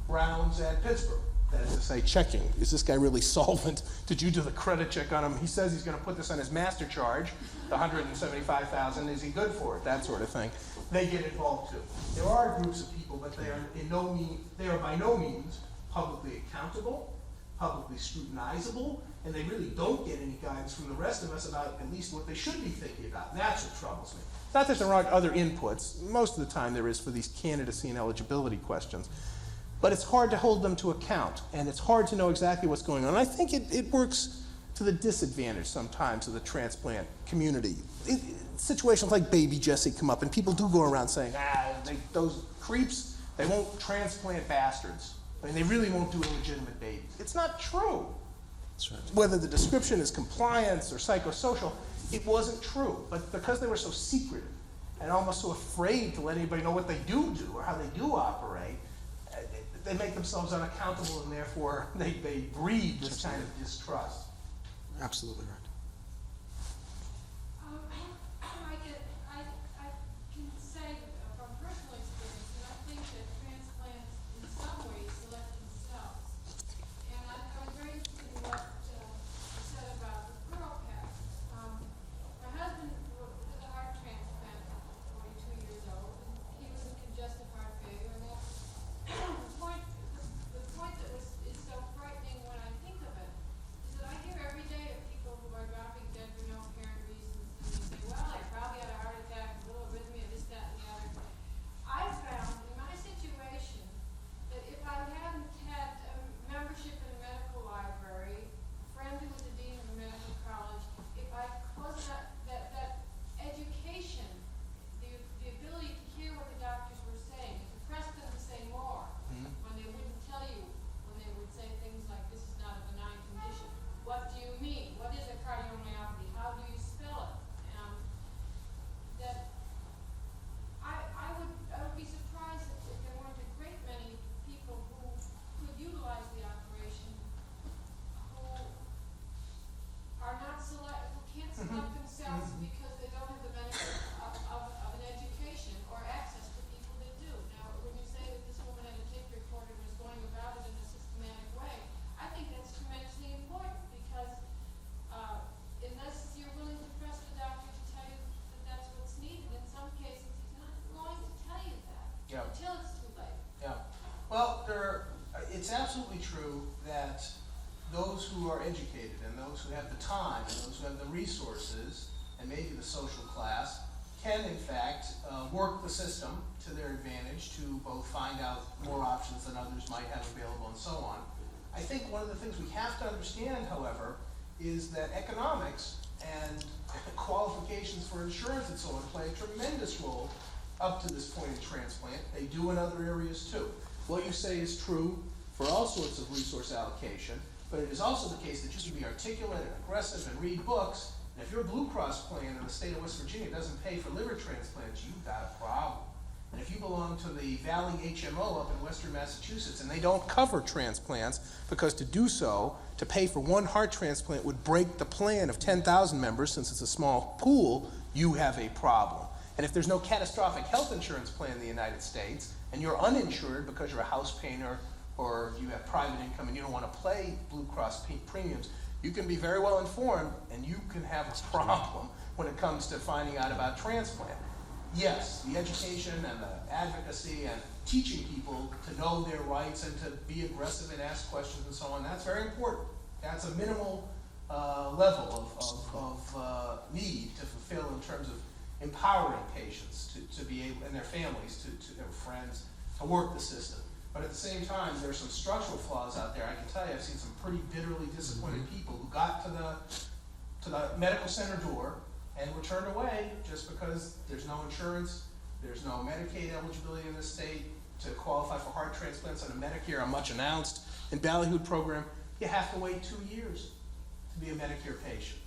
rounds at Pittsburgh That is to say, checking. Is this guy really solvent? Did you do the credit check on him? He says he's going to put this on his master charge, the $175,000. Is he good for it? That sort of thing. They get involved too. There are groups of people, but they are by no means publicly accountable, publicly scrutinizable, and they really don't get any guidance from the rest of us about at least what they should be thinking about. And that's what troubles me. Not that there aren't other inputs. Most of the time there is for these candidacy and eligibility questions. But it's hard to hold them to account, and it's hard to know exactly what's going on. And I think it works to the disadvantage sometimes of the transplant community. Situations like baby Jesse come up, and people do go around saying, those creeps, they won't transplant bastards. I mean, they really won't do illegitimate babies. It's not true. That's right. Whether the description is compliance or psychosocial, it wasn't true. But because they were so secretive and almost so afraid to let anybody know what they do or how they do operate, they make themselves unaccountable, and therefore they breed this kind of distrust. Absolutely right. I can say from personal experience that I think that transplants in some ways select themselves. And I was very interested in what you said about the pearl pack. My husband did a heart transplant at 42 years old, and he was in congestive heart failure. And the point that is so frightening when I think of it is that I hear every day of people who are dropping dead for no apparent reasons, and they say, well, I probably had a heart attack, a little arrhythmia, this, that, and the other. I found in my situation that if I hadn't had a membership in a medical library, a friend who was the dean of a medical college, if I wasn't that education, the ability to hear what the doctors were saying, to press them to say more, when they wouldn't tell you, when they would say things like, this is not a benign condition. What do you mean? What is a cardiomyopathy? How do you spell it? That I would be surprised if there weren't a great many people who could utilize the operation who are not who can't select themselves because they don't have the benefit of an education or access to people that do. Now, when you say that this woman had a tape recorder and was going about it in a systematic way, I think that's tremendously important because unless you're willing to press the doctor to tell you that that's what's needed, in some cases he's not going to tell you that until it's too late. Yeah. Well, it's absolutely true that those who are educated and those who have the time and those who have the resources and maybe the social class can, in fact, work the system to their advantage to both find out more options than others might have available and so on. I think one of the things we have to understand, however, is that economics and qualifications for insurance and so on play a tremendous role up to this point in transplant. They do in other areas too. What you say is true for all sorts of resource allocation, but it is also the case that you should be articulate and aggressive and read books. And if your Blue Cross plan in the state of West Virginia doesn't pay for liver transplants, you've got a problem. And if you belong to the Valley HMO up in Western Massachusetts and they don't cover transplants because to do so, to pay for one heart transplant would break the plan of 10,000 members, since it's a small pool, you have a problem. And if there's no catastrophic health insurance plan in the United States and you're uninsured because you're a house painter or you have private income and you don't want to pay Blue Cross premiums, you can be very well informed and you can have a problem when it comes to finding out about transplant. Yes, the education and the advocacy and teaching people to know their rights and to be aggressive and ask questions and so on, that's very important. That's a minimal level of need to fulfill in terms of empowering patients to be able, and their families, to their friends, to work the system. But at the same time, there are some structural flaws out there. I can tell you, I've seen some pretty bitterly disappointed people who got to the medical center door and were turned away just because there's no insurance, there's no Medicaid eligibility in this state. To qualify for heart transplants under Medicare, a much announced and ballyhooed program, you have to wait 2 years to be a Medicare patient.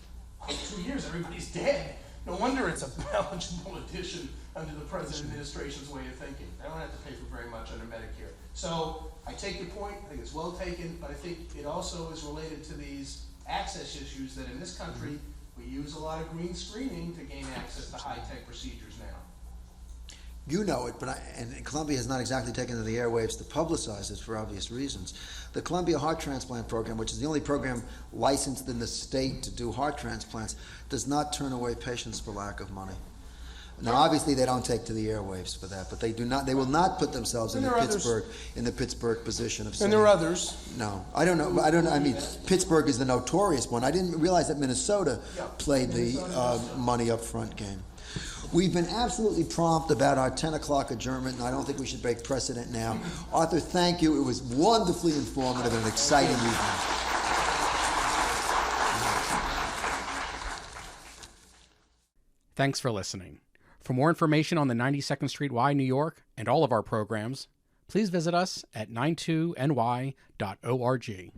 2 years, everybody's dead. No wonder it's a eligible addition under the present administration's way of thinking. They don't have to pay for very much under Medicare. So I take your point, I think it's well taken, but I think it also is related to these access issues that in this country, we use a lot of green screening to gain access to high-tech procedures now. You know it, and Columbia has not exactly taken to the airwaves to publicize it for obvious reasons. The Columbia Heart Transplant Program, which is the only program licensed in the state to do heart transplants, does not turn away patients for lack of money. Now, obviously, they don't take to the airwaves for that, but they do not. They will not put themselves in the Pittsburgh position of saying. And there are others. No, I don't know. I mean, Pittsburgh is the notorious one. I didn't realize that Minnesota played the money up front game. We've been absolutely prompt about our 10 o'clock adjournment, and I don't think we should break precedent now. Arthur, thank you. It was wonderfully informative and an exciting evening. Thanks for listening. For more information on the 92nd Street Y, New York, and all of our programs, please visit us at 92ny.org.